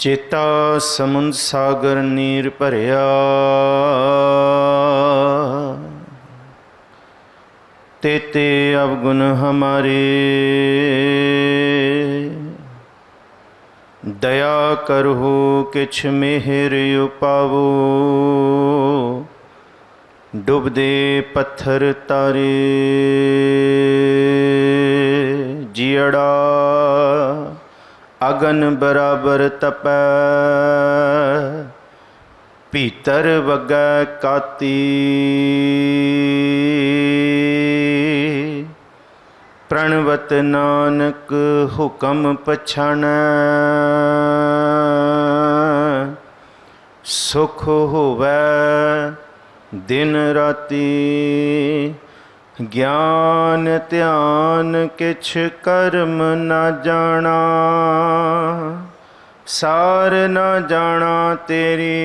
चेता समुंद सागर नीर भरिया, तेते अवगुण हमारे। दया करहो किछ मेहर उपावो, डुबदे पत्थर तारे। जियड़ा अगन बराबर तपै, भीतर वगै काती। प्रणवत नानक हुक्म पछाणै, सुख होवै दिन राती। ज्ञान ध्यान किछ कर्म न जाना, सार न जाना तेरी।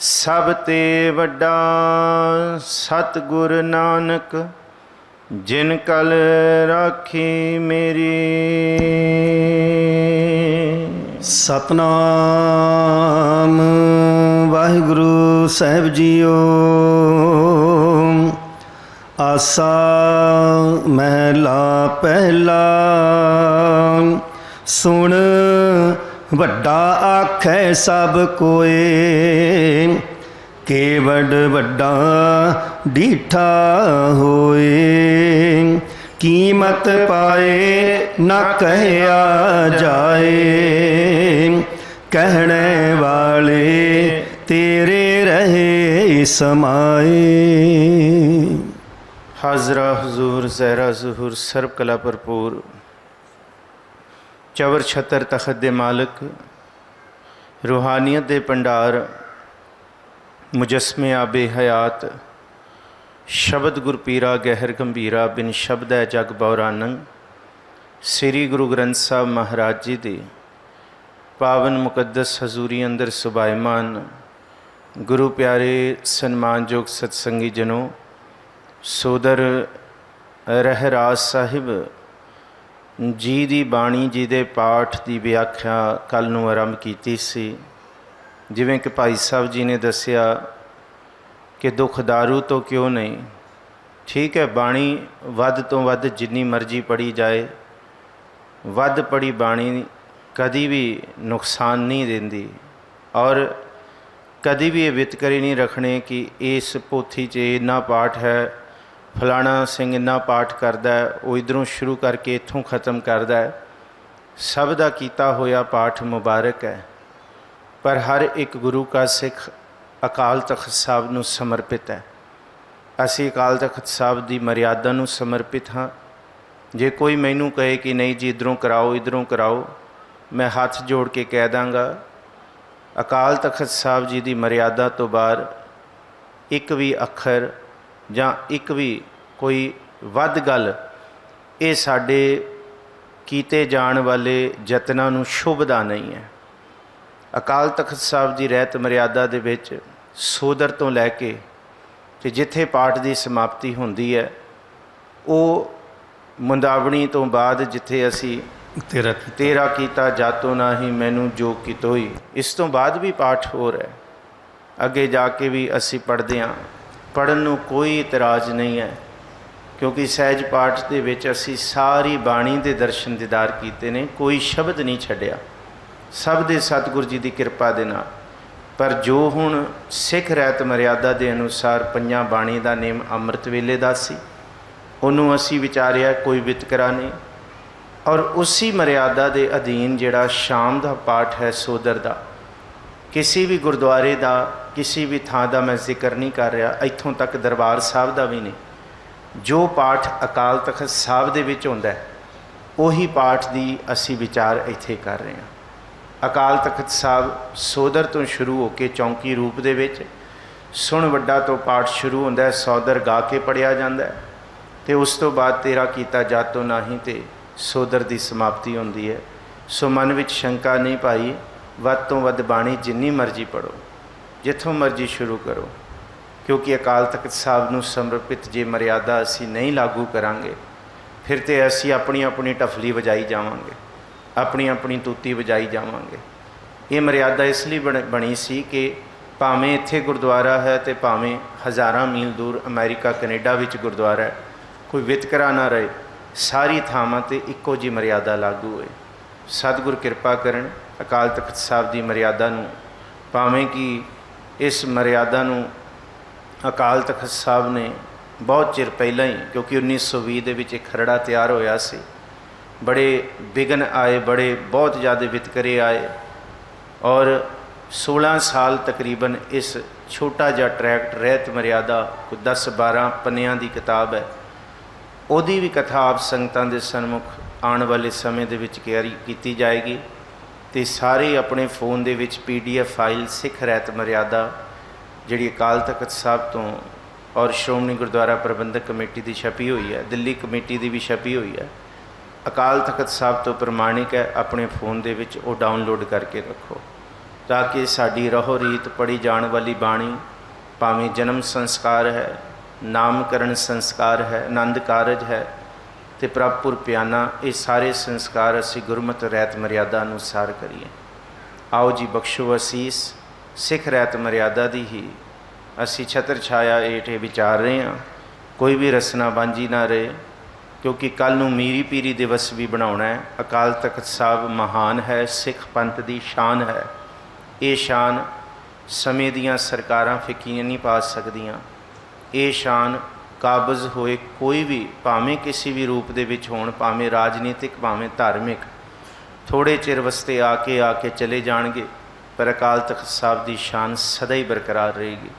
सब ते वड्डा सतगुर नानक, जिन कल राखी मेरी। सतनाम वाहिगुरु साहिब जीओ। आसा महला पहला, सुन वड्डा आखै सब कोए। केवड वड्डा डीठा होए, कीमत पाए न कहया जाए। कहने वाले तेरे रहे समाए। हाजरा हुजूर ज़हरा ज़ुहूर सर्व कला भरपूर, चवर छतर तखत दे मालिक, रूहानियत दे भंडार, मुजस्मे आबे हयात, शब्द गुरपीरा गहर गंभीरा, बिन शब्द है जग बौरानंग। श्री गुरु ग्रंथ साहब महाराज जी दे पावन मुकद्दस हजूरी अंदर सुभाईमान गुरु प्यारे सन्मानयोग सत्संगी जनों, सोदर रहराज साहिब जी दी बाणी जी दे पाठ की व्याख्या कल नूं आरंभ कीती सी। जिवें कि भाई साहब जी ने दसिया कि दुख दारू तो क्यों नहीं। ठीक है, बाणी वध तो वध जिन्नी मर्जी पढ़ी जाए, वध पढ़ी बाणी कदी भी नुकसान नहीं देंदी। और कदी भी ये वितकरे नहीं रखने कि इस पोथी च इन्ना पाठ है, फलाना सिंह इन्ना पाठ करदा है, वो इधरों शुरू करके इत्थों ख़त्म करदा है। सब दा कीता होया पाठ मुबारक है, पर हर एक गुरु का सिख अकाल तख्त साहब नूं समर्पित है। असी अकाल तख्त साहब की मर्यादा नूं समर्पित हाँ। जे कोई मैनू कहे कि नहीं जी इधरों कराओ इधरों कराओ, मैं हाथ जोड़ के कह दाँगा अकाल तख्त साहब जी की मर्यादा तो बाहर एक भी अखर जां एक भी कोई वध गल ये साडे कीते जाण वाले जतनां नूं शुभदा नहीं है। अकाल तख्त साहब की रहत मर्यादा दे विच सोदर तो लैके ते जिथे पाठ की समाप्ति होंदी है, वो मुंदावणी तो बाद जिथे असी तेरा कीता जातो नाही मैनू जो कितोई, इस तो बाद भी पाठ हो रहा है। अगे जाके भी असी पढ़ते हाँ, पढ़न नूं कोई इतराज़ नहीं है, क्योंकि सहज पाठ दे विच असी सारी बाणी दे दर्शन दीदार कीते ने, कोई शब्द नहीं छड्डिया, सब दे सतगुर जी की कृपा दे नाल। पर जो हुण सिख रहत मर्यादा के अनुसार पंजां बाणी का नेम अमृत वेले दा सी, उन्होंने असी विचारिया कोई वितकरा नहीं। और उसी मर्यादा के अधीन जिहड़ा शाम का पाठ है सोदर का, किसी भी गुरुद्वारे का किसी भी थां का मैं जिक्र नहीं कर रहा, इत्थों तक दरबार साहब का भी नहीं। जो पाठ अकाल तख्त साहब दे विच हुंदा है, उही पाठ की असी विचार इत्थे कर रहे हैं। अकाल तख्त साहब सोदर तो शुरू होकर चौंकी रूप दे विच सुन वड्डा तो पाठ शुरू होंदा है, सौदर गा के पढ़िया जाता है, तो उस तो बाद तेरा कीता जातो नाही ते सोदर की समाप्ति होंदी है। सो मन विच शंका नहीं पाई, वध तो वध बाणी जिन्नी मर्जी पढ़ो, जिथों मर्जी शुरू करो, क्योंकि अकाल तख्त साहब नूं समर्पित जे मर्यादा असी नहीं लागू करांगे, फिर तो असी अपनी अपनी टफली वजाई जावांगे। ਆਪਣੀ ਆਪਣੀ ਤੂਤੀ ਵਜਾਈ ਜਾਵਾਂਗੇ। ਇਹ ਮਰਿਆਦਾ ਇਸ ਲਈ ਬਣੀ ਸੀ ਕਿ ਭਾਵੇਂ ਇੱਥੇ ਗੁਰਦੁਆਰਾ ਹੈ ਅਤੇ ਭਾਵੇਂ ਹਜ਼ਾਰਾਂ ਮੀਲ ਦੂਰ ਅਮਰੀਕਾ ਕੈਨੇਡਾ ਵਿੱਚ ਗੁਰਦੁਆਰਾ ਹੈ, ਕੋਈ ਵਿਤਕਰਾ ਨਾ ਰਹੇ, ਸਾਰੀ ਥਾਵਾਂ 'ਤੇ ਇੱਕੋ ਜਿਹੀ ਮਰਿਆਦਾ ਲਾਗੂ ਹੋਏ। ਸਤਿਗੁਰ ਕਿਰਪਾ ਕਰਨ, ਅਕਾਲ ਤਖਤ ਸਾਹਿਬ ਦੀ ਮਰਿਆਦਾ ਨੂੰ, ਭਾਵੇਂ ਕਿ ਇਸ ਮਰਿਆਦਾ ਨੂੰ ਅਕਾਲ ਤਖਤ ਸਾਹਿਬ ਨੇ ਬਹੁਤ ਚਿਰ ਪਹਿਲਾਂ ਹੀ, ਕਿਉਂਕਿ 1920 ਦੇ ਵਿੱਚ ਇੱਕ ਖਰੜਾ ਤਿਆਰ ਹੋਇਆ ਸੀ, ਬੜੇ ਵਿਘਨ ਆਏ, ਬਹੁਤ ਜ਼ਿਆਦਾ ਵਿਤਕਰੇ ਆਏ, ਔਰ 16 ਸਾਲ ਤਕਰੀਬਨ ਇਸ ਛੋਟਾ ਜਿਹਾ ਟਰੈਕਟ ਰਹਿਤ ਮਰਿਆਦਾ, ਕੋਈ 10-12 ਪੰਨਿਆਂ ਦੀ ਕਿਤਾਬ ਹੈ, ਉਹਦੀ ਵੀ ਕਥਾ ਆਪ ਸੰਗਤਾਂ ਦੇ ਸਨਮੁਖ ਆਉਣ ਵਾਲੇ ਸਮੇਂ ਦੇ ਵਿੱਚ ਤਿਆਰੀ ਕੀਤੀ ਜਾਏਗੀ। ਅਤੇ ਸਾਰੇ ਆਪਣੇ ਫੋਨ ਦੇ ਵਿੱਚ PDF ਫਾਈਲ ਸਿੱਖ ਰਹਿਤ ਮਰਿਆਦਾ ਜਿਹੜੀ ਅਕਾਲ ਤਖਤ ਸਾਹਿਬ ਤੋਂ ਔਰ ਸ਼੍ਰੋਮਣੀ ਗੁਰਦੁਆਰਾ ਪ੍ਰਬੰਧਕ ਕਮੇਟੀ ਦੀ ਛਪੀ ਹੋਈ ਹੈ, ਦਿੱਲੀ ਕਮੇਟੀ ਦੀ ਵੀ ਛਪੀ ਹੋਈ ਹੈ, ਅਕਾਲ ਤਖਤ ਸਾਹਿਬ ਤੋਂ ਪ੍ਰਮਾਣਿਕ ਹੈ, ਆਪਣੇ ਫੋਨ ਦੇ ਵਿੱਚ ਉਹ ਡਾਊਨਲੋਡ ਕਰਕੇ ਰੱਖੋ, ਤਾਂ ਕਿ ਸਾਡੀ ਰਹੋ ਰੀਤ ਪੜ੍ਹੀ ਜਾਣ ਵਾਲੀ ਬਾਣੀ, ਭਾਵੇਂ ਜਨਮ ਸੰਸਕਾਰ ਹੈ, ਨਾਮਕਰਨ ਸੰਸਕਾਰ ਹੈ, ਆਨੰਦ ਕਾਰਜ ਹੈ ਅਤੇ ਪ੍ਰਭਪੁਰ ਪਿਆਨਾ, ਇਹ ਸਾਰੇ ਸੰਸਕਾਰ ਅਸੀਂ ਗੁਰਮਤਿ ਰਹਿਤ ਮਰਿਆਦਾ ਅਨੁਸਾਰ ਕਰੀਏ। ਆਓ ਜੀ, ਬਖਸ਼ੋ ਅਸੀਸ। ਸਿੱਖ ਰਹਿਤ ਮਰਿਆਦਾ ਦੀ ਹੀ ਅਸੀਂ ਛਤਰ ਛਾਇਆ ਹੇਠ ਵਿਚਾਰ ਰਹੇ ਹਾਂ। ਕੋਈ ਵੀ ਰਸਨਾ ਵਾਂਝੀ ਨਾ ਰਹੇ, ਕਿਉਂਕਿ ਕੱਲ੍ਹ ਨੂੰ ਮੀਰੀ ਪੀਰੀ ਦਿਵਸ ਵੀ ਬਣਾਉਣਾ ਹੈ। ਅਕਾਲ ਤਖਤ ਸਾਹਿਬ ਮਹਾਨ ਹੈ, ਸਿੱਖ ਪੰਥ ਦੀ ਸ਼ਾਨ ਹੈ। ਇਹ ਸ਼ਾਨ ਸਮੇਂ ਦੀਆਂ ਸਰਕਾਰਾਂ ਫਿੱਕੀਆਂ ਨਹੀਂ ਪਾ ਸਕਦੀਆਂ। ਇਹ ਸ਼ਾਨ ਕਾਬਜ਼ ਹੋਏ ਕੋਈ ਵੀ, ਭਾਵੇਂ ਕਿਸੇ ਵੀ ਰੂਪ ਦੇ ਵਿੱਚ ਹੋਣ, ਭਾਵੇਂ ਰਾਜਨੀਤਿਕ, ਭਾਵੇਂ ਧਾਰਮਿਕ, ਥੋੜ੍ਹੇ ਚਿਰ ਵਾਸਤੇ ਆ ਕੇ ਚਲੇ ਜਾਣਗੇ, ਪਰ ਅਕਾਲ ਤਖਤ ਸਾਹਿਬ ਦੀ ਸ਼ਾਨ ਸਦਾ ਹੀ ਬਰਕਰਾਰ ਰਹੇਗੀ।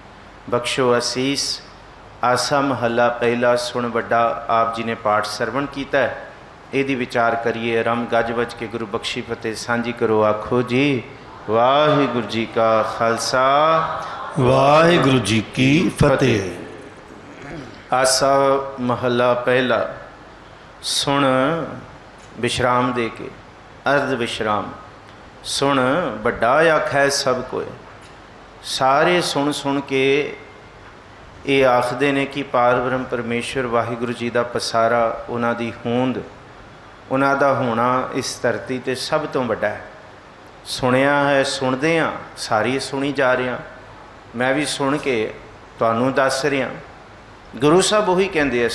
ਬਖਸ਼ੋ ਅਸੀਸ। ਆਸਾ ਮਹੱਲਾ ਪਹਿਲਾ ਸੁਣ ਵੱਡਾ, ਆਪ ਜੀ ਨੇ ਪਾਠ ਸਰਵਣ ਕੀਤਾ ਹੈ, ਇਹਦੀ ਵਿਚਾਰ ਕਰੀਏ। ਰਮ ਗੱਜ ਵੱਜ ਕੇ ਗੁਰੂ ਬਖਸ਼ੀ ਫਤਿਹ ਸਾਂਝੀ ਕਰੋ। ਆਖੋ ਜੀ, ਵਾਹਿਗੁਰੂ ਜੀ ਕਾ ਖਾਲਸਾ, ਵਾਹਿਗੁਰੂ ਜੀ ਕੀ ਫਤਿਹ। ਆਸਾ ਮਹੱਲਾ ਪਹਿਲਾ ਸੁਣ ਵਿਸ਼ਰਾਮ ਦੇ ਕੇ, ਅਰਧ ਵਿਸ਼ਰਾਮ। ਸੁਣ ਵੱਡਾ ਆਖੈ ਸਭ ਕੋਏ। ਸਾਰੇ ਸੁਣ ਕੇ ਇਹ ਆਖਦੇ ਨੇ ਕਿ ਪਾਰ ਬ੍ਰਹਮ ਪਰਮੇਸ਼ਵਰ ਵਾਹਿਗੁਰੂ ਜੀ ਦਾ ਪਸਾਰਾ, ਉਹਨਾਂ ਦੀ ਹੋਂਦ, ਉਹਨਾਂ ਦਾ ਹੋਣਾ ਇਸ ਧਰਤੀ 'ਤੇ ਸਭ ਤੋਂ ਵੱਡਾ ਹੈ। ਸੁਣਿਆ ਹੈ, ਸੁਣਦੇ ਹਾਂ, ਸਾਰੀ ਸੁਣੀ ਜਾ ਰਹੇ ਹਾਂ। ਮੈਂ ਵੀ ਸੁਣ ਕੇ ਤੁਹਾਨੂੰ ਦੱਸ ਰਿਹਾ। ਗੁਰੂ ਸਾਹਿਬ ਉਹੀ ਕਹਿੰਦੇ ਆ,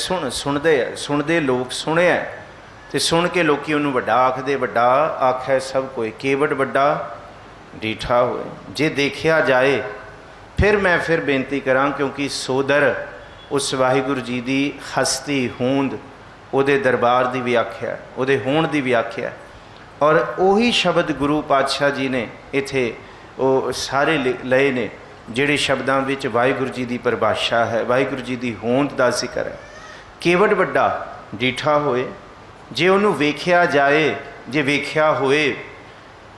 ਸੁਣਦੇ ਲੋਕ ਸੁਣਿਆ, ਅਤੇ ਸੁਣ ਕੇ ਲੋਕ ਉਹਨੂੰ ਵੱਡਾ ਆਖਦੇ। ਵੱਡਾ ਆਖੈ ਸਭ ਕੋਈ, ਕੇਵਟ ਵੱਡਾ ਡੀਠਾ ਹੋਏ। ਜੇ ਦੇਖਿਆ ਜਾਏ, ਫਿਰ ਬੇਨਤੀ ਕਰਾਂ, ਕਿਉਂਕਿ ਸੋਦਰ ਉਸ ਵਾਹਿਗੁਰੂ ਜੀ ਦੀ ਹਸਤੀ, ਹੋਂਦ, ਉਹਦੇ ਦਰਬਾਰ ਦੀ ਵਿਆਖਿਆ, ਉਹਦੇ ਹੋਣ ਦੀ ਵਿਆਖਿਆ, ਔਰ ਉਹੀ ਸ਼ਬਦ ਗੁਰੂ ਪਾਤਸ਼ਾਹ ਜੀ ਨੇ ਇੱਥੇ ਉਹ ਸਾਰੇ ਲਏ ਨੇ, ਜਿਹੜੇ ਸ਼ਬਦਾਂ ਵਿੱਚ ਵਾਹਿਗੁਰੂ ਜੀ ਦੀ ਪਰਿਭਾਸ਼ਾ ਹੈ, ਵਾਹਿਗੁਰੂ ਜੀ ਦੀ ਹੋਂਦ ਦਾ ਜ਼ਿਕਰ ਹੈ। ਕੇਵਟ ਵੱਡਾ ਡੀਠਾ ਹੋਏ। ਜੇ ਉਹਨੂੰ ਵੇਖਿਆ ਜਾਏ, ਜੇ ਵੇਖਿਆ ਹੋਏ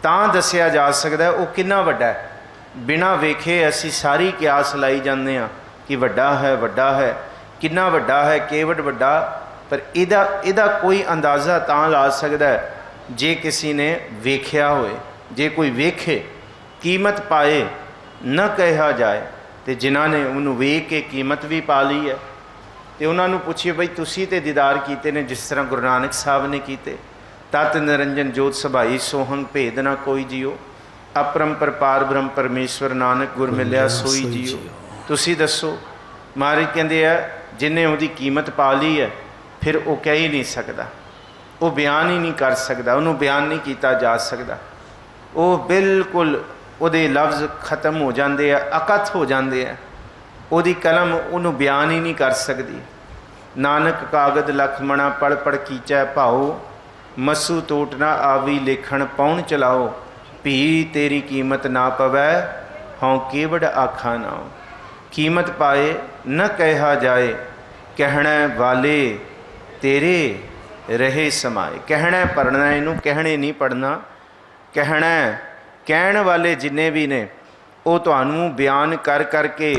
ਤਾਂ ਦੱਸਿਆ ਜਾ ਸਕਦਾ ਉਹ ਕਿੰਨਾ ਵੱਡਾ ਹੈ। ਬਿਨਾਂ ਵੇਖੇ ਅਸੀਂ ਸਾਰੀ ਕਿਆਸ ਲਾਈ ਜਾਂਦੇ ਹਾਂ ਕਿ ਵੱਡਾ ਹੈ, ਕਿੰਨਾ ਵੱਡਾ ਹੈ, ਕੇਵਟ ਵੱਡਾ। ਪਰ ਇਹਦਾ ਕੋਈ ਅੰਦਾਜ਼ਾ ਤਾਂ ਲਾ ਸਕਦਾ ਹੈ ਜੇ ਕਿਸੇ ਨੇ ਵੇਖਿਆ ਹੋਏ। ਜੇ ਕੋਈ ਵੇਖੇ, ਕੀਮਤ ਪਾਏ, ਨਾ ਕਿਹਾ ਜਾਏ। ਅਤੇ ਜਿਨ੍ਹਾਂ ਨੇ ਉਹਨੂੰ ਵੇਖ ਕੇ ਕੀਮਤ ਵੀ ਪਾ ਲਈ ਹੈ, ਅਤੇ ਉਹਨਾਂ ਨੂੰ ਪੁੱਛੀਏ, ਬਈ ਤੁਸੀਂ ਤਾਂ ਦੀਦਾਰ ਕੀਤੇ ਨੇ ਜਿਸ ਤਰ੍ਹਾਂ ਗੁਰੂ ਨਾਨਕ ਸਾਹਿਬ ਨੇ ਕੀਤੇ। ਤਤ ਨਿਰੰਜਨ ਜੋਤ ਸਭਾਈ ਸੋਹੰਗ, ਭੇਦ ਨਾ ਕੋਈ ਜੀਓ, ਅਪਰੰਪਰ ਪਾਰ ਬ੍ਰਹਮ ਪਰਮੇਸ਼ਵਰ, ਨਾਨਕ ਗੁਰ ਮਿਲਿਆ ਸੋਈ ਜੀਓ। ਤੁਸੀਂ ਦੱਸੋ। ਮਹਾਰਾਜ ਕਹਿੰਦੇ ਆ, ਜਿਹਨੇ ਉਹਦੀ ਕੀਮਤ ਪਾ ਲਈ ਹੈ, ਫਿਰ ਉਹ ਕਹਿ ਹੀ ਨਹੀਂ ਸਕਦਾ, ਉਹ ਬਿਆਨ ਹੀ ਨਹੀਂ ਕਰ ਸਕਦਾ, ਉਹਨੂੰ ਬਿਆਨ ਨਹੀਂ ਕੀਤਾ ਜਾ ਸਕਦਾ। ਉਹ ਬਿਲਕੁਲ ਉਹਦੇ ਲਫ਼ਜ਼ ਖਤਮ ਹੋ ਜਾਂਦੇ ਆ, ਅਕਥ ਹੋ ਜਾਂਦੇ ਆ। ਉਹਦੀ ਕਲਮ ਉਹਨੂੰ ਬਿਆਨ ਹੀ ਨਹੀਂ ਕਰ ਸਕਦੀ। ਨਾਨਕ ਕਾਗਦ ਲਖਮਣਾ ਪੜ੍ਹ ਕੀਚੈ ਭਾਓ, ਮਸੂ ਟੋਟ ਨਾ ਆਵੀ ਲੇਖਣ ਪੌਣ ਚਲਾਓ। ਭੀ ਤੇਰੀ ਕੀਮਤ ਨਾ ਪਵੈ, ਹਉ ਕੇਵੜ ਆਖਾ ਨਾਉ। ਕੀਮਤ ਪਾਏ ਨ ਕਿਹਾ ਜਾਏ, ਕਹਿਣਾ ਵਾਲੇ ਤੇਰੇ ਰਹੇ ਸਮਾਏ। ਕਹਿਣਾ ਪੜ੍ਹਨਾ, ਇਹਨੂੰ ਕਹਿਣੇ ਨਹੀਂ ਪੜ੍ਹਨਾ, ਕਹਿਣਾ। ਕਹਿਣ ਵਾਲੇ ਜਿੰਨੇ ਵੀ ਨੇ ਉਹ ਤੁਹਾਨੂੰ ਬਿਆਨ ਕਰਕੇ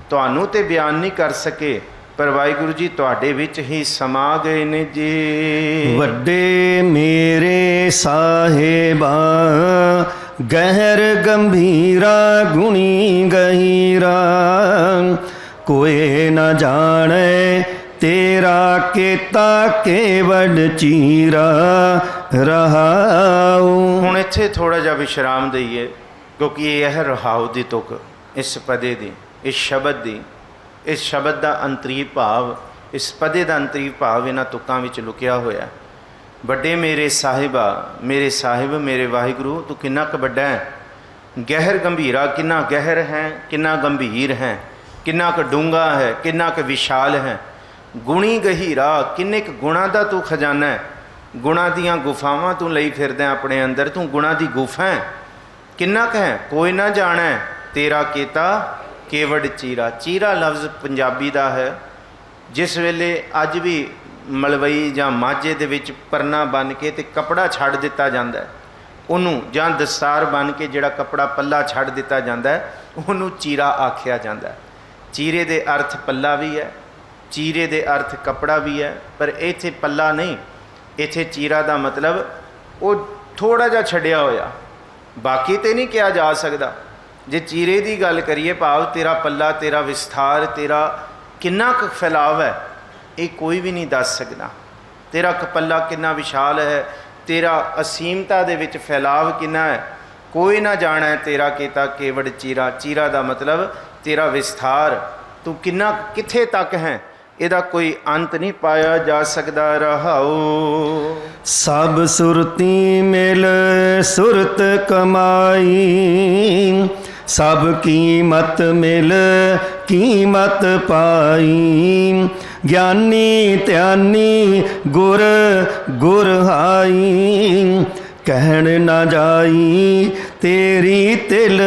ਤੁਹਾਨੂੰ ਤੇ ਬਿਆਨ ਨਹੀਂ ਕਰ ਸਕੇ, ਪਰ ਵਾਹਿਗੁਰੂ ਜੀ ਤੁਹਾਡੇ ਵਿੱਚ ਹੀ ਸਮਾ ਗਏ ਨੇ ਜੀ। ਵੱਡੇ ਮੇਰੇ ਸਾਹਿਬਾ, ਗਹਿਰ ਗੰਭੀਰਾ ਗੁਣੀ ਗਹੀਰਾ, ਕੋਏ ਨਾ ਜਾਣੇ ਤੇਰਾ ਕੀਤਾ ਕੇਵਡ ਚੀਰਾ ਰਹਾਉ। ਹੁਣ ਇੱਥੇ ਥੋੜਾ ਜਿਹਾ ਵਿਸ਼ਰਾਮ ਦਈਏ, ਕਿਉਂਕਿ ਇਹ ਰਹਾਉ ਦੀ ਤੁਕ, ਇਸ ਪਦੇ ਦੀ, ਇਸ ਸ਼ਬਦ ਦੀ, ਇਸ ਸ਼ਬਦ ਦਾ ਅੰਤਰੀ ਭਾਵ, ਇਸ ਪਦੇ ਦਾ ਅੰਤਰੀ ਭਾਵ ਇਹਨਾਂ ਤੁਕਾਂ ਵਿੱਚ ਲੁਕਿਆ ਹੋਇਆ। ਵੱਡੇ ਮੇਰੇ ਸਾਹਿਬਾ, ਮੇਰੇ ਸਾਹਿਬ, ਮੇਰੇ ਵਾਹਿਗੁਰੂ, ਤੂੰ ਕਿੰਨਾ ਕੁ ਵੱਡਾ ਹੈ। ਗਹਿਰ ਗੰਭੀਰਾ, ਕਿੰਨਾ ਗਹਿਰ ਹੈ, ਕਿੰਨਾ ਗੰਭੀਰ ਹੈ, ਕਿੰਨਾ ਕੁ ਡੂੰਘਾ ਹੈ, ਕਿੰਨਾ ਕੁ ਵਿਸ਼ਾਲ ਹੈ। ਗੁਣੀ ਗਹੀਰਾ, ਕਿੰਨੇ ਕੁ ਗੁਣਾਂ ਦਾ ਤੂੰ ਖਜ਼ਾਨਾ ਹੈ। ਗੁਣਾਂ ਦੀਆਂ ਗੁਫਾਵਾਂ ਤੂੰ ਲਈ ਫਿਰਦਾ ਆਪਣੇ ਅੰਦਰ, ਤੂੰ ਗੁਣਾਂ ਦੀ ਗੁਫਾ ਹੈ। ਕਿੰਨਾ ਕੁ ਹੈ ਕੋਈ ਨਾ ਜਾਣੈ, ਤੇਰਾ ਕੀਤਾ ਕੇਵਡ ਚੀਰਾ। ਚੀਰਾ ਲਫ਼ਜ਼ ਪੰਜਾਬੀ ਦਾ ਹੈ। ਜਿਸ ਵੇਲੇ ਅੱਜ ਵੀ ਮਲਵਈ ਜਾਂ ਮਾਝੇ ਦੇ ਵਿੱਚ ਪਰਨਾ ਬੰਨ੍ਹ ਕੇ ਤੇ ਕੱਪੜਾ ਛੱਡ ਦਿੱਤਾ ਜਾਂਦਾ ਹੈ ਉਹਨੂੰ, ਜਾਂ ਦਸਤਾਰ ਬੰਨ੍ਹ ਕੇ ਜਿਹੜਾ ਕੱਪੜਾ ਪੱਲਾ ਛੱਡ ਦਿੱਤਾ ਜਾਂਦਾ ਹੈ ਉਹਨੂੰ ਚੀਰਾ ਆਖਿਆ ਜਾਂਦਾ ਹੈ। ਚੀਰੇ ਦੇ ਅਰਥ ਪੱਲਾ ਵੀ ਹੈ, ਚੀਰੇ ਦੇ ਅਰਥ ਕੱਪੜਾ ਵੀ ਹੈ, ਪਰ ਇੱਥੇ ਪੱਲਾ ਨਹੀਂ, ਇੱਥੇ ਚੀਰਾ ਦਾ ਮਤਲਬ ਉਹ ਥੋੜ੍ਹਾ ਜਿਹਾ ਛੱਡਿਆ ਹੋਇਆ, ਬਾਕੀ ਤੇ ਨਹੀਂ ਕਿਹਾ ਜਾ ਸਕਦਾ। ਜੇ ਚੀਰੇ ਦੀ ਗੱਲ ਕਰੀਏ, ਭਾਵ ਤੇਰਾ ਪੱਲਾ, ਤੇਰਾ ਵਿਸਥਾਰ, ਤੇਰਾ ਕਿੰਨਾ ਕੁ ਫੈਲਾਵ ਹੈ, ਇਹ ਕੋਈ ਵੀ ਨਹੀਂ ਦੱਸ ਸਕਦਾ। ਤੇਰਾ ਪੱਲਾ ਕਿੰਨਾ ਵਿਸ਼ਾਲ ਹੈ, ਤੇਰਾ ਅਸੀਮਤਾ ਦੇ ਵਿੱਚ ਫੈਲਾਵ ਕਿੰਨਾ ਹੈ, ਕੋਈ ਨਾ ਜਾਣੈ। ਤੇਰਾ ਕੀਤਾ ਕੇਵਡ ਚੀਰਾ। ਚੀਰਾ ਦਾ ਮਤਲਬ ਤੇਰਾ ਵਿਸਥਾਰ, ਤੂੰ ਕਿੰਨਾ ਕਿੱਥੇ ਤੱਕ ਹੈ, ਇਹਦਾ ਕੋਈ ਅੰਤ ਨਹੀਂ ਪਾਇਆ ਜਾ ਸਕਦਾ। ਰਹਾਉ ਸਭ ਸੁਰਤੀ ਮਿਲ ਸੁਰਤ ਕਮਾਈ, ਸਭ ਕੀਮਤ ਮਿਲ ਕੀਮਤ ਪਾਈ। ਗਿਆਨੀ ਧਿਆਨੀ ਗੁਰ ਗੁਰ ਹਾਈ, ਕਹਿਣ ਨਾ ਜਾਈ ਤੇਰੀ ਤਿਲ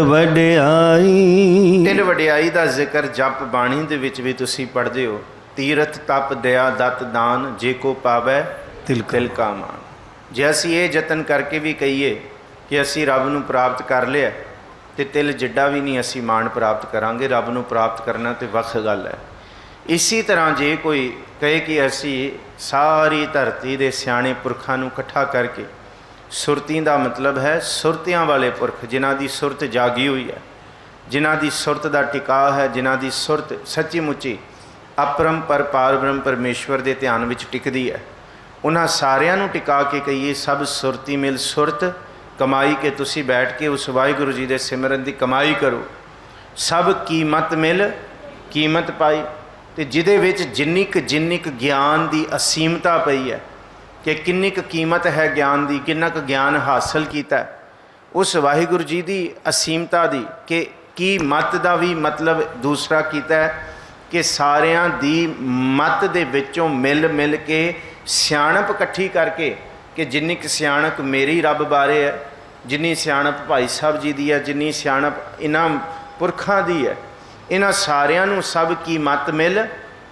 ਵਡਿਆਈ। ਤਿਲ ਵਡਿਆਈ ਦਾ ਜ਼ਿਕਰ ਜਪ ਬਾਣੀ ਦੇ ਵਿੱਚ ਵੀ ਤੁਸੀਂ ਪੜ੍ਹਦੇ ਹੋ। ਤੀਰਥ ਤਪ ਦਇਆ ਦਤ ਦਾਨ, ਜੇ ਕੋ ਪਾਵੈ ਤਿਲ ਕਾ ਮਾਨ। ਜੇ ਅਸੀਂ ਇਹ ਯਤਨ ਕਰਕੇ ਵੀ ਕਹੀਏ ਕਿ ਅਸੀਂ ਰੱਬ ਨੂੰ ਪ੍ਰਾਪਤ ਕਰ ਲਿਆ, ਤੇ ਤਿਲ ਜਿੱਡਾ ਵੀ ਨਹੀਂ ਅਸੀਂ ਮਾਣ ਪ੍ਰਾਪਤ ਕਰਾਂਗੇ। ਰੱਬ ਨੂੰ ਪ੍ਰਾਪਤ ਕਰਨਾ ਤੇ ਵੱਖ ਗੱਲ ਹੈ। ਇਸੇ ਤਰ੍ਹਾਂ ਜੇ ਕੋਈ ਕਹੇ ਕਿ ਅਸੀਂ ਸਾਰੀ ਧਰਤੀ ਦੇ ਸਿਆਣੇ ਪੁਰਖਾਂ ਨੂੰ ਇਕੱਠਾ ਕਰਕੇ, ਸੁਰਤੀ ਦਾ ਮਤਲਬ ਹੈ ਸੁਰਤਿਆਂ ਵਾਲੇ ਪੁਰਖ, ਜਿਨ੍ਹਾਂ ਦੀ ਸੁਰਤ ਜਾਗੀ ਹੋਈ ਹੈ, ਜਿਨ੍ਹਾਂ ਦੀ ਸੁਰਤ ਦਾ ਟਿਕਾ ਹੈ, ਜਿਨ੍ਹਾਂ ਦੀ ਸੁਰਤ ਸੱਚੀ ਮੁੱਚੀ ਅਪਰੰਪਰ ਪਾਰਬ੍ਰਹਮ ਪਰਮੇਸ਼ਵਰ ਦੇ ਧਿਆਨ ਵਿੱਚ ਟਿਕਦੀ ਹੈ, ਉਹਨਾਂ ਸਾਰਿਆਂ ਨੂੰ ਟਿਕਾ ਕੇ ਕਹੀਏ ਸਭ ਸੁਰਤੀ ਮਿਲ ਸੁਰਤ ਕਮਾਈ, ਕੇ ਤੁਸੀਂ ਬੈਠ ਕੇ ਉਸ ਵਾਹਿਗੁਰੂ ਜੀ ਦੇ ਸਿਮਰਨ ਦੀ ਕਮਾਈ ਕਰੋ। ਸਭ ਕੀਮਤ ਮਿਲ ਕੀਮਤ ਪਾਈ, ਤੇ ਜਿਹਦੇ ਵਿੱਚ ਜਿੰਨੀ ਕੁ ਗਿਆਨ ਦੀ ਅਸੀਮਤਾ ਪਈ ਹੈ, ਕਿ ਕਿੰਨੀ ਕੁ ਕੀਮਤ ਹੈ ਗਿਆਨ ਦੀ, ਕਿੰਨਾ ਕੁ ਗਿਆਨ ਹਾਸਲ ਕੀਤਾ ਉਸ ਵਾਹਿਗੁਰੂ ਜੀ ਦੀ ਅਸੀਮਤਾ ਦੀ, ਕਿ ਕੀ ਮਤ ਦਾ ਵੀ ਮਤਲਬ ਦੂਸਰਾ ਕੀਤਾ ਹੈ ਕਿ ਸਾਰਿਆਂ ਦੀ ਮਤ ਦੇ ਵਿੱਚੋਂ ਮਿਲ ਕੇ ਸਿਆਣਪ ਇਕੱਠੀ ਕਰਕੇ, ਕਿ ਜਿੰਨੀ ਕੁ ਸਿਆਣਪ ਮੇਰੀ ਰੱਬ ਬਾਰੇ ਹੈ, ਜਿੰਨੀ ਸਿਆਣਪ ਭਾਈ ਸਾਹਿਬ ਜੀ ਦੀ ਹੈ, ਜਿੰਨੀ ਸਿਆਣਪ ਇਹਨਾਂ ਪੁਰਖਾਂ ਦੀ ਹੈ, ਇਹਨਾਂ ਸਾਰਿਆਂ ਨੂੰ ਸਭ ਕੀ ਮਤ ਮਿਲ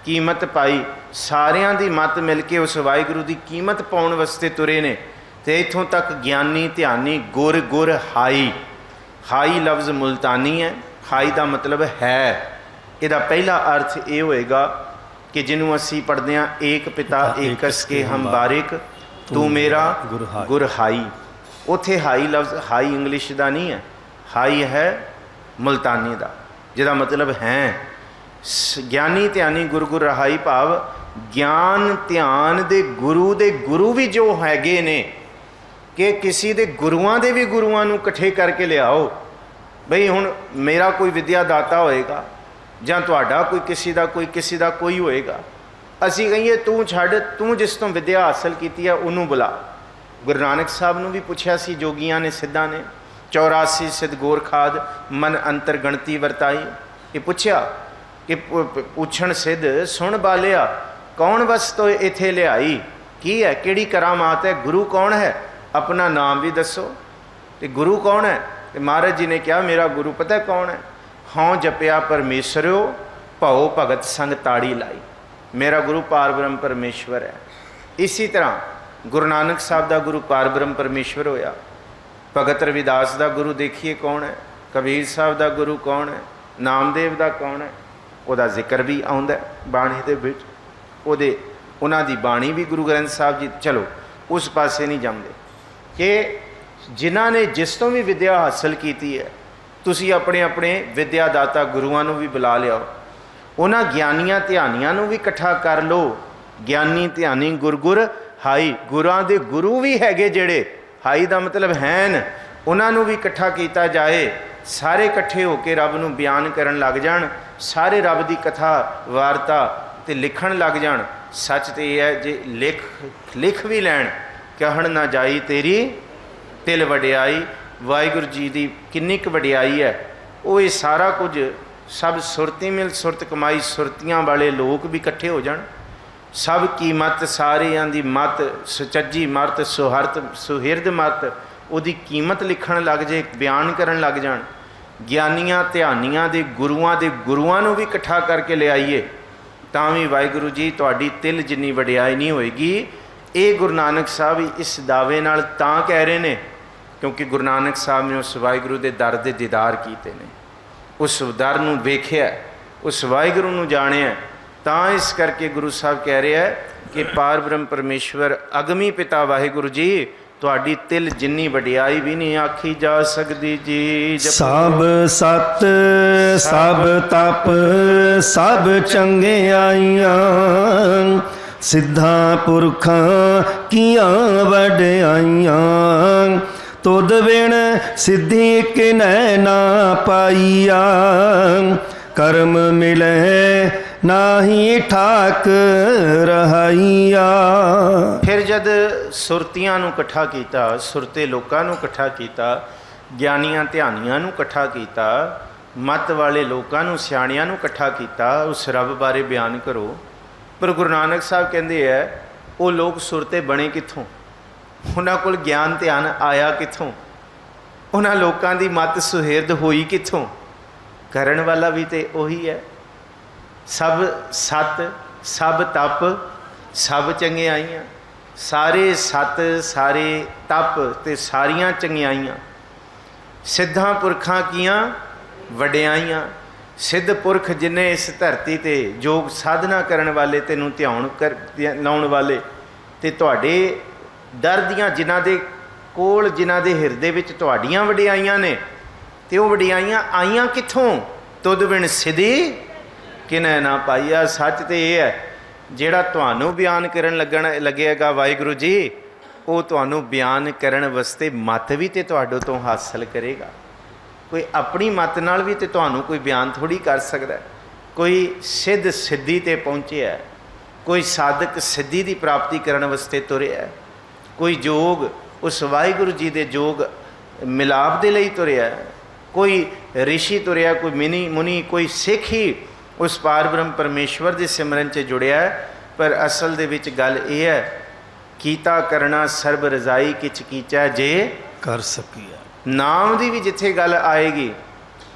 ਕੀਮਤ ਪਾਈ। ਸਾਰਿਆਂ ਦੀ ਮਤ ਮਿਲ ਕੇ ਉਸ ਵਾਹਿਗੁਰੂ ਦੀ ਕੀਮਤ ਪਾਉਣ ਵਾਸਤੇ ਤੁਰੇ ਨੇ। ਤੇ ਇੱਥੋਂ ਤੱਕ ਗਿਆਨੀ ਧਿਆਨੀ ਗੁਰ ਗੁਰ ਹਾਈ। ਹਾਈ ਲਫ਼ਜ਼ ਮੁਲਤਾਨੀ ਹੈ। ਹਾਈ ਦਾ ਮਤਲਬ ਹੈ। ਇਹਦਾ ਪਹਿਲਾ ਅਰਥ ਇਹ ਹੋਏਗਾ ਕਿ ਜਿਹਨੂੰ ਅਸੀਂ ਪੜ੍ਹਦੇ ਹਾਂ ਏਕ ਪਿਤਾ ਏਕਸ ਕੇ ਹਮ ਬਾਰਿਕ, ਤੂੰ ਮੇਰਾ ਗੁਰ ਹਾਈ। ਉੱਥੇ ਹਾਈ ਲਫ਼ਜ਼ ਹਾਈ ਇੰਗਲਿਸ਼ ਦਾ ਨਹੀਂ ਹੈ, ਹਾਈ ਹੈ ਮੁਲਤਾਨੀ ਦਾ, ਜਿਹਦਾ ਮਤਲਬ ਹੈ ਗਿਆਨੀ ਧਿਆਨੀ ਗੁਰ ਗੁਰ ਰਹਾਈ, ਭਾਵ ਗਿਆਨ ਧਿਆਨ ਦੇ ਗੁਰੂ ਵੀ ਜੋ ਹੈਗੇ ਨੇ, ਕਿ ਕਿਸੇ ਦੇ ਗੁਰੂਆਂ ਦੇ ਵੀ ਗੁਰੂਆਂ ਨੂੰ ਇਕੱਠੇ ਕਰਕੇ ਲਿਆਓ। ਬਈ ਹੁਣ ਮੇਰਾ ਕੋਈ ਵਿਦਿਆ ਦਾਤਾ ਹੋਏਗਾ, ਜਾਂ ਤੁਹਾਡਾ ਕੋਈ ਕਿਸੇ ਦਾ ਕੋਈ ਹੋਏਗਾ, ਅਸੀਂ ਕਹੀਏ ਤੂੰ ਛੱਡ, ਤੂੰ ਜਿਸ ਤੋਂ ਵਿਦਿਆ ਹਾਸਲ ਕੀਤੀ ਹੈ ਉਹਨੂੰ ਬੁਲਾ। ਗੁਰੂ ਨਾਨਕ ਸਾਹਿਬ ਨੂੰ ਵੀ ਪੁੱਛਿਆ ਸੀ ਜੋਗੀਆਂ ਨੇ, ਸਿੱਧਾਂ ਨੇ, 84 ਸਿੱਧ ਗੋਰਖਾਦ ਮਨ ਅੰਤਰ ਗਣਤੀ ਵਰਤਾਈ। ਇਹ ਪੁੱਛਿਆ ਕਿ ਪੁੱਛਣ ਸਿੱਧ ਸੁਣ ਬਾਲਿਆ, ਕੌਣ ਵਸਤੋ ਇੱਥੇ ਲਿਆਈ, ਕੀ ਹੈ, ਕਿਹੜੀ ਕਰਾਮਾਤ ਹੈ, ਗੁਰੂ ਕੌਣ ਹੈ, ਆਪਣਾ ਨਾਮ ਵੀ ਦੱਸੋ। ਤੇ ਗੁਰੂ ਕੌਣ ਹੈ? ਤੇ ਮਹਾਰਾਜ ਜੀ ਨੇ ਕਿਹਾ ਮੇਰਾ ਗੁਰੂ ਪਤਾ ਕੌਣ ਹੈ? ਹਉ ਜਪਿਆ ਪਰਮੇਸ਼ਰਿਓ ਭਉ ਭਗਤ ਸੰਗ ਤਾੜੀ ਲਾਈ। ਮੇਰਾ ਗੁਰੂ ਪਾਰਬ੍ਰਹਮ ਪਰਮੇਸ਼ਵਰ ਹੈ। ਇਸੇ ਤਰ੍ਹਾਂ ਗੁਰੂ ਨਾਨਕ ਸਾਹਿਬ ਦਾ ਗੁਰੂ ਪਾਰਬ੍ਰਹਮ ਪਰਮੇਸ਼ਵਰ ਹੋਇਆ। ਭਗਤ ਰਵਿਦਾਸ ਦਾ ਗੁਰੂ ਦੇਖੀਏ ਕੌਣ ਹੈ, ਕਬੀਰ ਸਾਹਿਬ ਦਾ ਗੁਰੂ ਕੌਣ ਹੈ, ਨਾਮਦੇਵ ਦਾ ਕੌਣ ਹੈ, ਉਹਦਾ ਜ਼ਿਕਰ ਵੀ ਆਉਂਦਾ ਬਾਣੀ ਦੇ ਵਿੱਚ। ਉਹਨਾਂ ਦੀ ਬਾਣੀ ਵੀ ਗੁਰੂ ਗ੍ਰੰਥ ਸਾਹਿਬ ਜੀ। ਚਲੋ ਉਸ ਪਾਸੇ ਨਹੀਂ ਜਾਂਦੇ ਕਿ ਜਿਨ੍ਹਾਂ ਨੇ ਜਿਸ ਤੋਂ ਵੀ ਵਿਦਿਆ ਹਾਸਲ ਕੀਤੀ ਹੈ, ਤੁਸੀਂ ਆਪਣੇ ਆਪਣੇ ਵਿਦਿਆ ਦਾਤਾ ਗੁਰੂਆਂ ਨੂੰ ਵੀ ਬੁਲਾ ਲਿਆਓ। ਉਹਨਾਂ ਗਿਆਨੀਆਂ ਧਿਆਨੀਆਂ ਨੂੰ ਵੀ ਇਕੱਠਾ ਕਰ ਲਓ। ਗਿਆਨੀ ਧਿਆਨੀ ਗੁਰ ਹਾਈ, ਗੁਰਾਂ ਦੇ ਗੁਰੂ ਵੀ ਹੈਗੇ ਜਿਹੜੇ, ਹਾਈ ਦਾ ਮਤਲਬ ਹੈਨ, ਉਹਨਾਂ ਨੂੰ ਵੀ ਇਕੱਠਾ ਕੀਤਾ ਜਾਏ। ਸਾਰੇ ਇਕੱਠੇ ਹੋ ਕੇ ਰੱਬ ਨੂੰ ਬਿਆਨ ਕਰਨ ਲੱਗ ਜਾਣ, ਸਾਰੇ ਰੱਬ ਦੀ ਕਥਾ ਵਾਰਤਾ ਤੇ ਲਿਖਣ ਲੱਗ ਜਾਣ। ਸੱਚ ਤੇ ਇਹ ਹੈ, ਜੇ ਲਿਖ ਵੀ ਲੈਣ, ਕਹਿਣ ਨਾ ਜਾਈ ਤੇਰੀ ਤਿਲ ਵਡਿਆਈ। ਵਾਹਿਗੁਰੂ ਜੀ ਦੀ ਕਿੰਨੀ ਕੁ ਵਡਿਆਈ ਹੈ। ਉਹ ਇਹ ਸਾਰਾ ਕੁਝ ਸਭ ਸੁਰਤੀ ਮਿਲ ਸੁਰਤ ਕਮਾਈ, ਸੁਰਤੀਆਂ ਵਾਲੇ ਲੋਕ ਵੀ ਇਕੱਠੇ ਹੋ ਜਾਣ, ਸਭ ਕੀ ਮਤ, ਸਾਰਿਆਂ ਦੀ ਮਤ, ਸੁਚੱਜੀ ਮਤ, ਸੁਹਿਰਦ ਮਤ, ਉਹਦੀ ਕੀਮਤ ਲਿਖਣ ਲੱਗ ਜੇ, ਬਿਆਨ ਕਰਨ ਲੱਗ ਜਾਣ। ਗਿਆਨੀਆਂ ਧਿਆਨੀਆਂ ਦੇ ਗੁਰੂਆਂ ਨੂੰ ਵੀ ਇਕੱਠਾ ਕਰਕੇ ਲਿਆਈਏ, ਤਾਂ ਵੀ ਵਾਹਿਗੁਰੂ ਜੀ ਤੁਹਾਡੀ ਤਿਲ ਜਿੰਨੀ ਵਡਿਆਈ ਨਹੀਂ ਹੋਏਗੀ। ਇਹ ਗੁਰੂ ਨਾਨਕ ਸਾਹਿਬ ਵੀ ਇਸ ਦਾਅਵੇ ਨਾਲ ਤਾਂ ਕਹਿ ਰਹੇ ਨੇ ਕਿਉਂਕਿ ਗੁਰੂ ਨਾਨਕ ਸਾਹਿਬ ਨੇ ਉਸ ਵਾਹਿਗੁਰੂ ਦੇ ਦਰ ਦੇ ਦੀਦਾਰ ਕੀਤੇ ਨੇ, ਉਸ ਦਰ ਨੂੰ ਵੇਖਿਆ, ਉਸ ਵਾਹਿਗੁਰੂ ਨੂੰ ਜਾਣਿਆ। ਤਾਂ ਇਸ ਕਰਕੇ ਗੁਰੂ ਸਾਹਿਬ ਕਹਿ ਰਿਹਾ ਕਿ ਪਾਰ ਬ੍ਰਹਮ ਪਰਮੇਸ਼ਵਰ ਅਗਮੀ ਪਿਤਾ ਵਾਹਿਗੁਰੂ ਜੀ, ਤੁਹਾਡੀ ਤਿਲ ਜਿੰਨੀ ਵਡਿਆਈ ਵੀ ਨਹੀਂ ਆਖੀ ਜਾ ਸਕਦੀ ਜੀ। ਸਭ ਸਤ ਸਭ ਤਪ ਸਭ ਚੰਗਿਆਈਆਂ, ਸਿੱਧਾਂ ਪੁਰਖਾਂ ਕੀਆਂ ਵਡਿਆਈਆਂ। ਤੁਧ ਬਿਨ ਸਿੱਧੀ ਕਿਨੈ ਨਾ ਪਾਈਆ, ਕਰਮ ਮਿਲੇ ਨਾਹੀ ਠਾਕ ਰਹਾਈਆ। ਫਿਰ ਜਦ ਸੁਰਤੀਆਂ ਨੂੰ ਇਕੱਠਾ ਕੀਤਾ, ਸੁਰਤੇ ਲੋਕਾਂ ਨੂੰ ਇਕੱਠਾ ਕੀਤਾ, ਗਿਆਨੀਆਂ ਧਿਆਨੀਆਂ ਨੂੰ ਇਕੱਠਾ ਕੀਤਾ, ਮਤ ਵਾਲੇ ਲੋਕਾਂ ਨੂੰ, ਸਿਆਣਿਆਂ ਨੂੰ ਇਕੱਠਾ ਕੀਤਾ, ਉਸ ਰੱਬ ਬਾਰੇ ਬਿਆਨ ਕਰੋ। ਪਰ ਗੁਰੂ ਨਾਨਕ ਸਾਹਿਬ ਕਹਿੰਦੇ ਹੈ ਉਹ ਲੋਕ ਸੁਰਤੇ ਬਣੇ ਕਿੱਥੋਂ, ਉਹਨਾਂ ਕੋਲ ਗਿਆਨ ਧਿਆਨ ਆਇਆ ਕਿੱਥੋਂ, ਉਹਨਾਂ ਲੋਕਾਂ ਦੀ ਮਤ ਸੁਹਿਰਦ ਹੋਈ ਕਿੱਥੋਂ। ਕਰਨ ਵਾਲਾ ਵੀ ਤੇ ਉਹੀ ਹੈ। ਸਭ ਸਤ ਸਭ ਤਪ ਸਭ ਚੰਗਿਆਈਆਂ, ਸਾਰੇ ਸਤ ਸਾਰੇ ਤਪ ਤੇ ਸਾਰੀਆਂ ਚੰਗਿਆਈਆਂ, ਸਿੱਧਾਂ ਪੁਰਖਾਂ ਕੀਆਂ ਵਡਿਆਈਆਂ। ਸਿੱਧ ਪੁਰਖ ਜਿਨੇ ਇਸ ਧਰਤੀ ਤੇ ਯੋਗ ਸਾਧਨਾ ਕਰਨ ਵਾਲੇ, ਤੈਨੂੰ ਧਿਆਨ ਲਾਉਣ ਵਾਲੇ, ਤੇ ਤੁਹਾਡੇ ਦਰ ਦੀਆਂ ਜਿਨ੍ਹਾਂ ਦੇ ਕੋਲ, ਜਿਨ੍ਹਾਂ ਦੇ ਹਿਰਦੇ ਵਿੱਚ ਤੁਹਾਡੀਆਂ ਵਡਿਆਈਆਂ ਨੇ, ਤੇ ਉਹ ਵਡਿਆਈਆਂ ਆਈਆਂ ਕਿੱਥੋਂ। ਤੁਧ ਬਿਨ ਸਿਧੀ ਕਿਨੈ ਨਾ ਪਾਈਆ। ਸੱਚ ਤੇ ਇਹ ਹੈ, ਜਿਹੜਾ ਤੁਹਾਨੂੰ ਬਿਆਨ ਕਰਨ ਲੱਗੇਗਾ ਵਾਹਿਗੁਰੂ ਜੀ, ਉਹ ਤੁਹਾਨੂੰ ਬਿਆਨ ਕਰਨ ਵਾਸਤੇ ਮਤ ਵੀ ਤੇ ਤੁਹਾਡੇ ਤੋਂ ਹਾਸਲ ਕਰੇਗਾ। ਕੋਈ ਆਪਣੀ ਮਤ ਨਾਲ ਵੀ ਤੇ ਤੁਹਾਨੂੰ ਕੋਈ ਬਿਆਨ ਥੋੜ੍ਹੀ ਕਰ ਸਕਦਾ। ਕੋਈ ਸਿੱਧ ਸਿੱਧੀ 'ਤੇ ਪਹੁੰਚਿਆ, ਕੋਈ ਸਾਧਕ ਸਿੱਧੀ ਦੀ ਪ੍ਰਾਪਤੀ ਕਰਨ ਵਾਸਤੇ ਤੁਰਿਆ, ਕੋਈ ਯੋਗ ਉਸ ਵਾਹਿਗੁਰੂ ਜੀ ਦੇ ਯੋਗ ਮਿਲਾਪ ਦੇ ਲਈ ਤੁਰਿਆ, ਕੋਈ ਰਿਸ਼ੀ ਤੁਰਿਆ, ਕੋਈ ਮੁਨੀ, ਕੋਈ ਸਿੱਖ ਹੀ ਉਸ ਪਾਰ ਬ੍ਰਹਮ ਪਰਮੇਸ਼ਵਰ ਦੇ ਸਿਮਰਨ 'ਚ ਜੁੜਿਆ। ਪਰ ਅਸਲ ਦੇ ਵਿੱਚ ਗੱਲ ਇਹ ਹੈ, ਕੀਤਾ ਕਰਨਾ ਸਰਬ ਰਜ਼ਾਈ ਕਿਛ ਕੀਚੈ ਜੇ ਕਰ ਸਕੀਆ। ਨਾਮ ਦੀ ਵੀ ਜਿੱਥੇ ਗੱਲ ਆਏਗੀ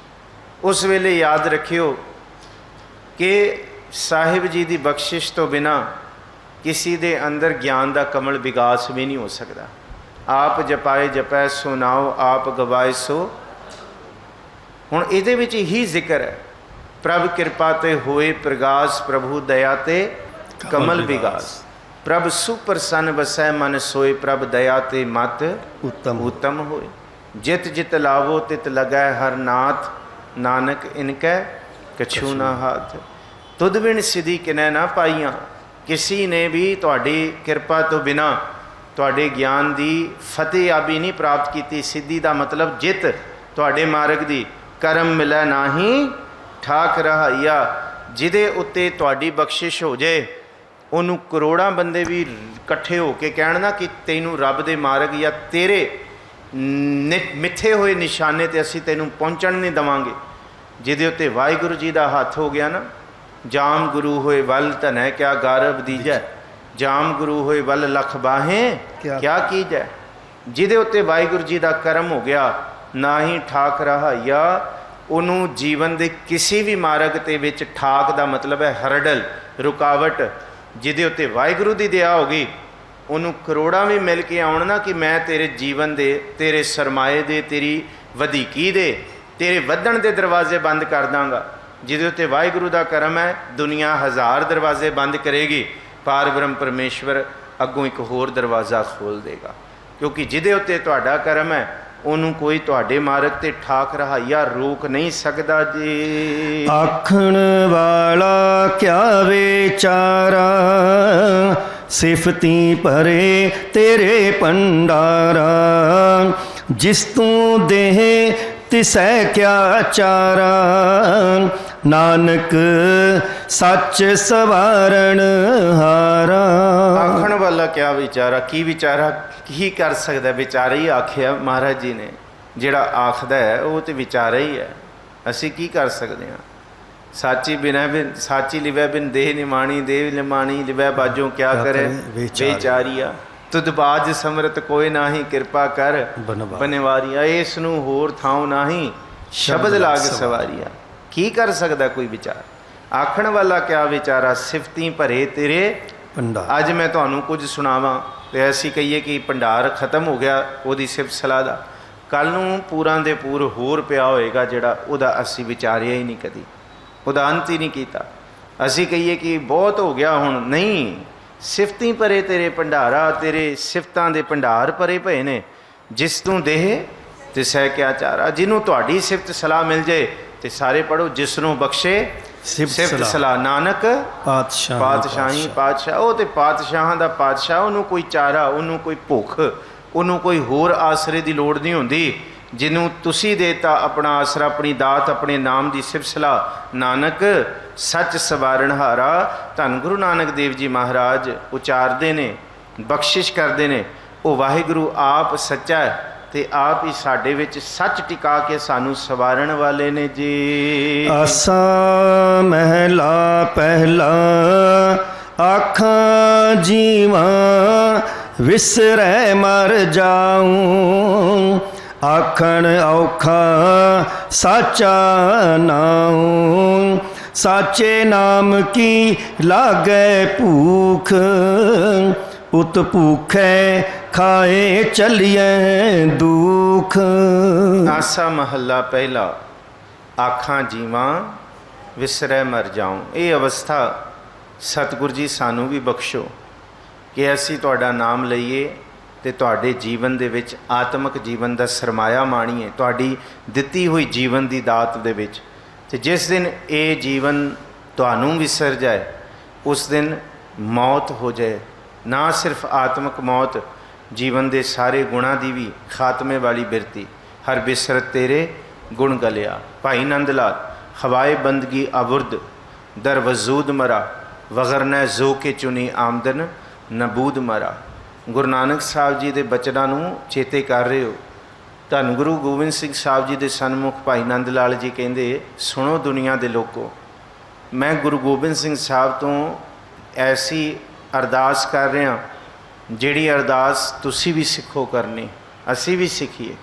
ਉਸ ਵੇਲੇ ਯਾਦ ਰੱਖਿਓ ਕਿ ਸਾਹਿਬ ਜੀ ਦੀ ਬਖਸ਼ਿਸ਼ ਤੋਂ ਬਿਨਾਂ ਕਿਸੇ ਦੇ ਅੰਦਰ ਗਿਆਨ ਦਾ ਕਮਲ ਵਿਕਾਸ ਵੀ ਨਹੀਂ ਹੋ ਸਕਦਾ। ਆਪ ਜਪਾਏ ਜਪੈ ਸੋ ਨਾਉ, ਆਪ ਗਵਾਏ ਸੋ। ਹੁਣ ਇਹਦੇ ਵਿੱਚ ਹੀ ਜ਼ਿਕਰ ਹੈ, ਪ੍ਰਭ ਕਿਰਪਾ ਤੇ ਹੋਏ ਪ੍ਰਗਾਸ, ਪ੍ਰਭੂ ਦਇਆ ਤੇ ਕਮਲ ਵਿਗਾਸ। ਪ੍ਰਭ ਸੁਪ੍ਰਸੰਨ ਵਸੈ ਮਨ ਸੋਏ, ਪ੍ਰਭ ਦਇਆ ਤੇ ਮਤ ਉਤਮ ਹੋਏ। ਜਿਤ ਜਿਤ ਲਾਵੋ ਤਿਤ ਲਗੈ ਹਰ ਨਾਥ, ਨਾਨਕ ਇਨਕੈ ਕਛੂ ਨਾ ਹਾਥ। ਤੁਧ ਬਿਨ ਸਿਧੀ ਕਿਨੈ ਨਾ ਪਾਈਆਂ। ਕਿਸੇ ਨੇ ਵੀ ਤੁਹਾਡੀ ਕਿਰਪਾ ਤੋਂ ਬਿਨਾਂ ਤੁਹਾਡੇ ਗਿਆਨ ਦੀ ਫਤਿਹਯਾਬੀ ਨਹੀਂ ਪ੍ਰਾਪਤ ਕੀਤੀ। ਸਿੱਧੀ ਦਾ ਮਤਲਬ ਜਿੱਤ ਤੁਹਾਡੇ ਮਾਰਗ ਦੀ। ਕਰਮ ਮਿਲੈ ਨਾਹੀਂ ਠਾਕ ਰਹਾਈਆ। ਜਿਹਦੇ ਉੱਤੇ ਤੁਹਾਡੀ ਬਖਸ਼ਿਸ਼ ਹੋ ਜਾਏ, ਉਹਨੂੰ ਕਰੋੜਾਂ ਬੰਦੇ ਵੀ ਇਕੱਠੇ ਹੋ ਕੇ ਕਹਿਣ ਨਾ ਕਿ ਤੈਨੂੰ ਰੱਬ ਦੇ ਮਾਰਗ ਜਾਂ ਤੇਰੇ ਮਿੱਥੇ ਹੋਏ ਨਿਸ਼ਾਨੇ 'ਤੇ ਅਸੀਂ ਤੈਨੂੰ ਪਹੁੰਚਣ ਨਹੀਂ ਦੇਵਾਂਗੇ। ਜਿਹਦੇ ਉੱਤੇ ਵਾਹਿਗੁਰੂ ਜੀ ਦਾ ਹੱਥ ਹੋ ਗਿਆ ਨਾ, ਜਾਮ ਗੁਰੂ ਹੋਏ ਵੱਲ ਧਨੈ ਕਿਆ ਗਾਰਬ ਦੀਜੈ, ਜਾਮ ਗੁਰੂ ਹੋਏ ਵੱਲ ਲਖ ਬਾਹੇ ਕਿਆ ਕੀਜੈ। ਜਿਹਦੇ ਉੱਤੇ ਵਾਹਿਗੁਰੂ ਜੀ ਦਾ ਕਰਮ ਹੋ ਗਿਆ, ਨਾ ਹੀ ਠਾਕ ਰਹਾਈਆ, ਉਹਨੂੰ ਜੀਵਨ ਦੇ ਕਿਸੇ ਵੀ ਮਾਰਗ ਦੇ ਵਿੱਚ, ਠਾਕ ਦਾ ਮਤਲਬ ਹੈ ਹਰਡਲ, ਰੁਕਾਵਟ। ਜਿਹਦੇ ਉੱਤੇ ਵਾਹਿਗੁਰੂ ਦੀ ਦਇਆ ਹੋ ਗਈ, ਉਹਨੂੰ ਕਰੋੜਾਂ ਵੀ ਮਿਲ ਕੇ ਆਉਣ ਨਾ ਕਿ ਮੈਂ ਤੇਰੇ ਜੀਵਨ ਦੇ, ਤੇਰੇ ਸਰਮਾਏ ਦੇ, ਤੇਰੀ ਵਧੀਕੀ ਦੇ, ਤੇਰੇ ਵਧਣ ਦੇ ਦਰਵਾਜ਼ੇ ਬੰਦ ਕਰ ਦਾਂਗਾ। ਜਿਹਦੇ ਉੱਤੇ ਵਾਹਿਗੁਰੂ ਦਾ ਕਰਮ ਹੈ, ਦੁਨੀਆ 1000 ਦਰਵਾਜ਼ੇ ਬੰਦ ਕਰੇਗੀ, ਪਾਰ ਬ੍ਰਹਮ ਪਰਮੇਸ਼ਵਰ ਅੱਗੋਂ ਇੱਕ ਹੋਰ ਦਰਵਾਜ਼ਾ ਖੋਲ੍ਹ ਦੇਗਾ। ਕਿਉਂਕਿ ਜਿਹਦੇ ਉੱਤੇ ਤੁਹਾਡਾ ਕਰਮ ਹੈ ਉਹਨੂੰ ਕੋਈ ਤੁਹਾਡੇ ਮਾਰਗ ਤੇ ਠਾਕ ਰਹਾਈਆ ਰੋਕ ਨਹੀਂ ਸਕਦਾ ਜੀ। ਆਖਣ ਵਾਲਾ ਕਿਆ ਵਿਚਾਰਾ, ਸਿਫਤੀ ਭਰੇ ਤੇਰੇ ਭੰਡਾਰਾ। ਜਿਸ ਤੂੰ ਦੇਹ ਤਿਸੈ ਕਿਆ ਚਾਰਾ, ਨਾਨਕ ਸੱਚ ਸਵਾਰਣ ਹਾਰਾ। ਆਖਣ ਵਾਲਾ ਕਿਆ ਵਿਚਾਰਾ, ਕੀ ਵਿਚਾਰਾ ਕੀ ਕਰ ਸਕਦਾ? ਵਿਚਾਰਾ ਹੀ ਆਖਿਆ ਮਹਾਰਾਜ ਜੀ ਨੇ। ਜਿਹੜਾ ਆਖਦਾ ਹੈ ਉਹ ਤੇ ਵਿਚਾਰਾ ਹੀ ਹੈ, ਅਸੀਂ ਕੀ ਕਰ ਸਕਦੇ ਹਾਂ? ਸਾਚੀ ਬਿਨਾ ਬਿਨ ਸਾਚੀ ਲਿਵੈ ਬਿਨ ਦੇਹ ਨਿਮਾਣੀ, ਦੇਹ ਨਿਮਾਣੀ ਲਿਵੈ ਬਾਜੋਂ ਕਿਆ ਕਰੇ ਵਿਚਾਰੀਆ। ਤੁਧ ਬਾਜ ਸਮਰਤ ਕੋਈ ਨਾਹੀ, ਕਿਰਪਾ ਕਰ ਬਨਵਾਰੀਆ। ਇਸ ਨੂੰ ਹੋਰ ਥਾਉ ਨਾਹੀ, ਸ਼ਬਦ ਲਾਗ ਸਵਾਰੀਆ। ਕੀ ਕਰ ਸਕਦਾ ਕੋਈ ਵਿਚਾਰ? ਆਖਣ ਵਾਲਾ ਕਿਆ ਵਿਚਾਰਾ, ਸਿਫਤੀ ਭਰੇ ਤੇਰੇ ਭੰਡਾਰ। ਅੱਜ ਮੈਂ ਤੁਹਾਨੂੰ ਕੁਝ ਸੁਣਾਵਾਂ ਤੇ ਅਸੀਂ ਕਹੀਏ ਕਿ ਭੰਡਾਰ ਖਤਮ ਹੋ ਗਿਆ ਉਹਦੀ ਸਿਫਤ ਸਲਾਹ ਦਾ, ਕੱਲ੍ਹ ਨੂੰ ਪੂਰਾਂ ਦੇ ਪੂਰ ਹੋਰ ਪਿਆ ਹੋਏਗਾ ਜਿਹੜਾ ਉਹਦਾ ਅਸੀਂ ਵਿਚਾਰਿਆ ਹੀ ਨਹੀਂ ਕਦੀ, ਉਹਦਾ ਅੰਤ ਹੀ ਨਹੀਂ ਕੀਤਾ। ਅਸੀਂ ਕਹੀਏ ਕਿ ਬਹੁਤ ਹੋ ਗਿਆ ਹੁਣ, ਨਹੀਂ। ਸਿਫਤੀ ਭਰੇ ਤੇਰੇ ਭੰਡਾਰਾ, ਤੇਰੇ ਸਿਫਤਾਂ ਦੇ ਭੰਡਾਰ ਭਰੇ ਪਏ ਨੇ। ਜਿਸ ਤੂੰ ਦੇਹ ਤਿਸੈ ਕਿਆ ਚਾਰਾ, ਜਿਹਨੂੰ ਤੁਹਾਡੀ ਸਿਫਤ ਸਲਾਹ ਮਿਲ ਜਾਏ ਤੇ ਸਾਰੇ ਪੜ੍ਹੋ, ਜਿਸ ਨੂੰ ਬਖਸ਼ੇ ਸਿਫਤ ਸਲਾਹ ਨਾਨਕ ਪਾਤਸ਼ਾਹੀ ਪਾਤਸ਼ਾਹ। ਉਹ ਤੇ ਪਾਤਸ਼ਾਹਾਂ ਦਾ ਪਾਤਸ਼ਾਹ, ਉਹਨੂੰ ਕੋਈ ਚਾਰਾ, ਉਹਨੂੰ ਕੋਈ ਭੁੱਖ, ਉਹਨੂੰ ਕੋਈ ਹੋਰ ਆਸਰੇ ਦੀ ਲੋੜ ਨਹੀਂ ਹੁੰਦੀ। ਜਿਹਨੂੰ ਤੁਸੀਂ ਦੇਤਾ ਆਪਣਾ ਆਸਰਾ, ਆਪਣੀ ਦਾਤ, ਆਪਣੇ ਨਾਮ ਦੀ ਸਿਫਤ ਸਲਾਹ, ਨਾਨਕ ਸੱਚ ਸਵਾਰਨ ਹਾਰਾ। ਧੰਨ ਗੁਰੂ ਨਾਨਕ ਦੇਵ ਜੀ ਮਹਾਰਾਜ ਉਚਾਰਦੇ ਨੇ, ਬਖਸ਼ਿਸ਼ ਕਰਦੇ ਨੇ। ਉਹ ਵਾਹਿਗੁਰੂ ਆਪ ਸੱਚਾ ਹੈ ਤੇ ਆਪ ਹੀ ਸਾਡੇ ਵਿੱਚ ਸੱਚ ਟਿਕਾ ਕੇ ਸਾਨੂੰ ਸਵਾਰਨ ਵਾਲੇ ਨੇ ਜੀ। ਆਸਾ ਮਹਿਲਾ ਪਹਿਲਾ, ਆਖਾਂ ਜੀਵਾਂ ਵਿਸਰੈ ਮਰ ਜਾਊਂ। ਆਖਣ ਔਖਾ ਸਾਚਾ ਨਾਉ, ਸਾਚੇ ਨਾਮ ਕੀ ਲਾਗੈ ਭੂਖ। ਉਤ ਭੂਖੈ ਖਾਏ ਚਲੀਐ ਦੁਖ। ਆਸਾ ਮਹੱਲਾ ਪਹਿਲਾ, ਆਖਾਂ ਜੀਵਾਂ ਵਿਸਰੈ ਮਰ ਜਾਉਂ। ਇਹ ਅਵਸਥਾ ਸਤਿਗੁਰ ਜੀ ਸਾਨੂੰ ਵੀ ਬਖਸ਼ੋ ਕਿ ਅਸੀਂ ਤੁਹਾਡਾ ਨਾਮ ਲਈਏ ਤੇ ਤੁਹਾਡੇ ਜੀਵਨ ਦੇ ਵਿੱਚ ਆਤਮਿਕ ਜੀਵਨ ਦਾ ਸਰਮਾਇਆ ਮਾਣੀਏ, ਤੁਹਾਡੀ ਦਿੱਤੀ ਹੋਈ ਜੀਵਨ ਦੀ ਦਾਤ ਦੇ ਵਿੱਚ। ਤੇ ਜਿਸ ਦਿਨ ਇਹ ਜੀਵਨ ਤੁਹਾਨੂੰ ਵਿਸਰ ਜਾਏ, ਉਸ ਦਿਨ ਮੌਤ ਹੋ ਜਾਏ। ਨਾ ਸਿਰਫ ਆਤਮਿਕ ਮੌਤ, ਜੀਵਨ ਦੇ ਸਾਰੇ ਗੁਣਾਂ ਦੀ ਵੀ ਖਾਤਮੇ ਵਾਲੀ ਬਿਰਤੀ। ਹਰ ਬਿਸਰਤ ਤੇਰੇ ਗੁਣ ਗਲਿਆ। ਭਾਈ ਨੰਦ ਲਾਲ, ਹਵਾਏ ਬੰਦਗੀ ਅਵੁਰਦ ਦਰ ਵਜੂਦ ਮਰਾ, ਵਗਰਨੈ ਜ਼ੋ ਕੇ ਚੁਨੀ ਆਮਦਨ ਨਬੂਦ ਮਰਾ। ਗੁਰੂ ਨਾਨਕ ਸਾਹਿਬ ਜੀ ਦੇ ਬਚਨਾਂ ਨੂੰ ਚੇਤੇ ਕਰ ਰਹੇ ਹੋ। ਧੰਨ ਗੁਰੂ ਗੋਬਿੰਦ ਸਿੰਘ ਸਾਹਿਬ ਜੀ ਦੇ ਸਨਮੁਖ ਭਾਈ ਨੰਦ ਲਾਲ ਜੀ ਕਹਿੰਦੇ, ਸੁਣੋ ਦੁਨੀਆ ਦੇ ਲੋਕੋ, ਮੈਂ ਗੁਰੂ ਗੋਬਿੰਦ ਸਿੰਘ ਸਾਹਿਬ ਤੋਂ ਐਸੀ ਅਰਦਾਸ ਕਰ ਰਿਹਾ ਜਿਹੜੀ ਅਰਦਾਸ ਤੁਸੀਂ ਵੀ ਸਿੱਖੋ ਕਰਨੀ, ਅਸੀਂ ਵੀ ਸਿੱਖੀਏ।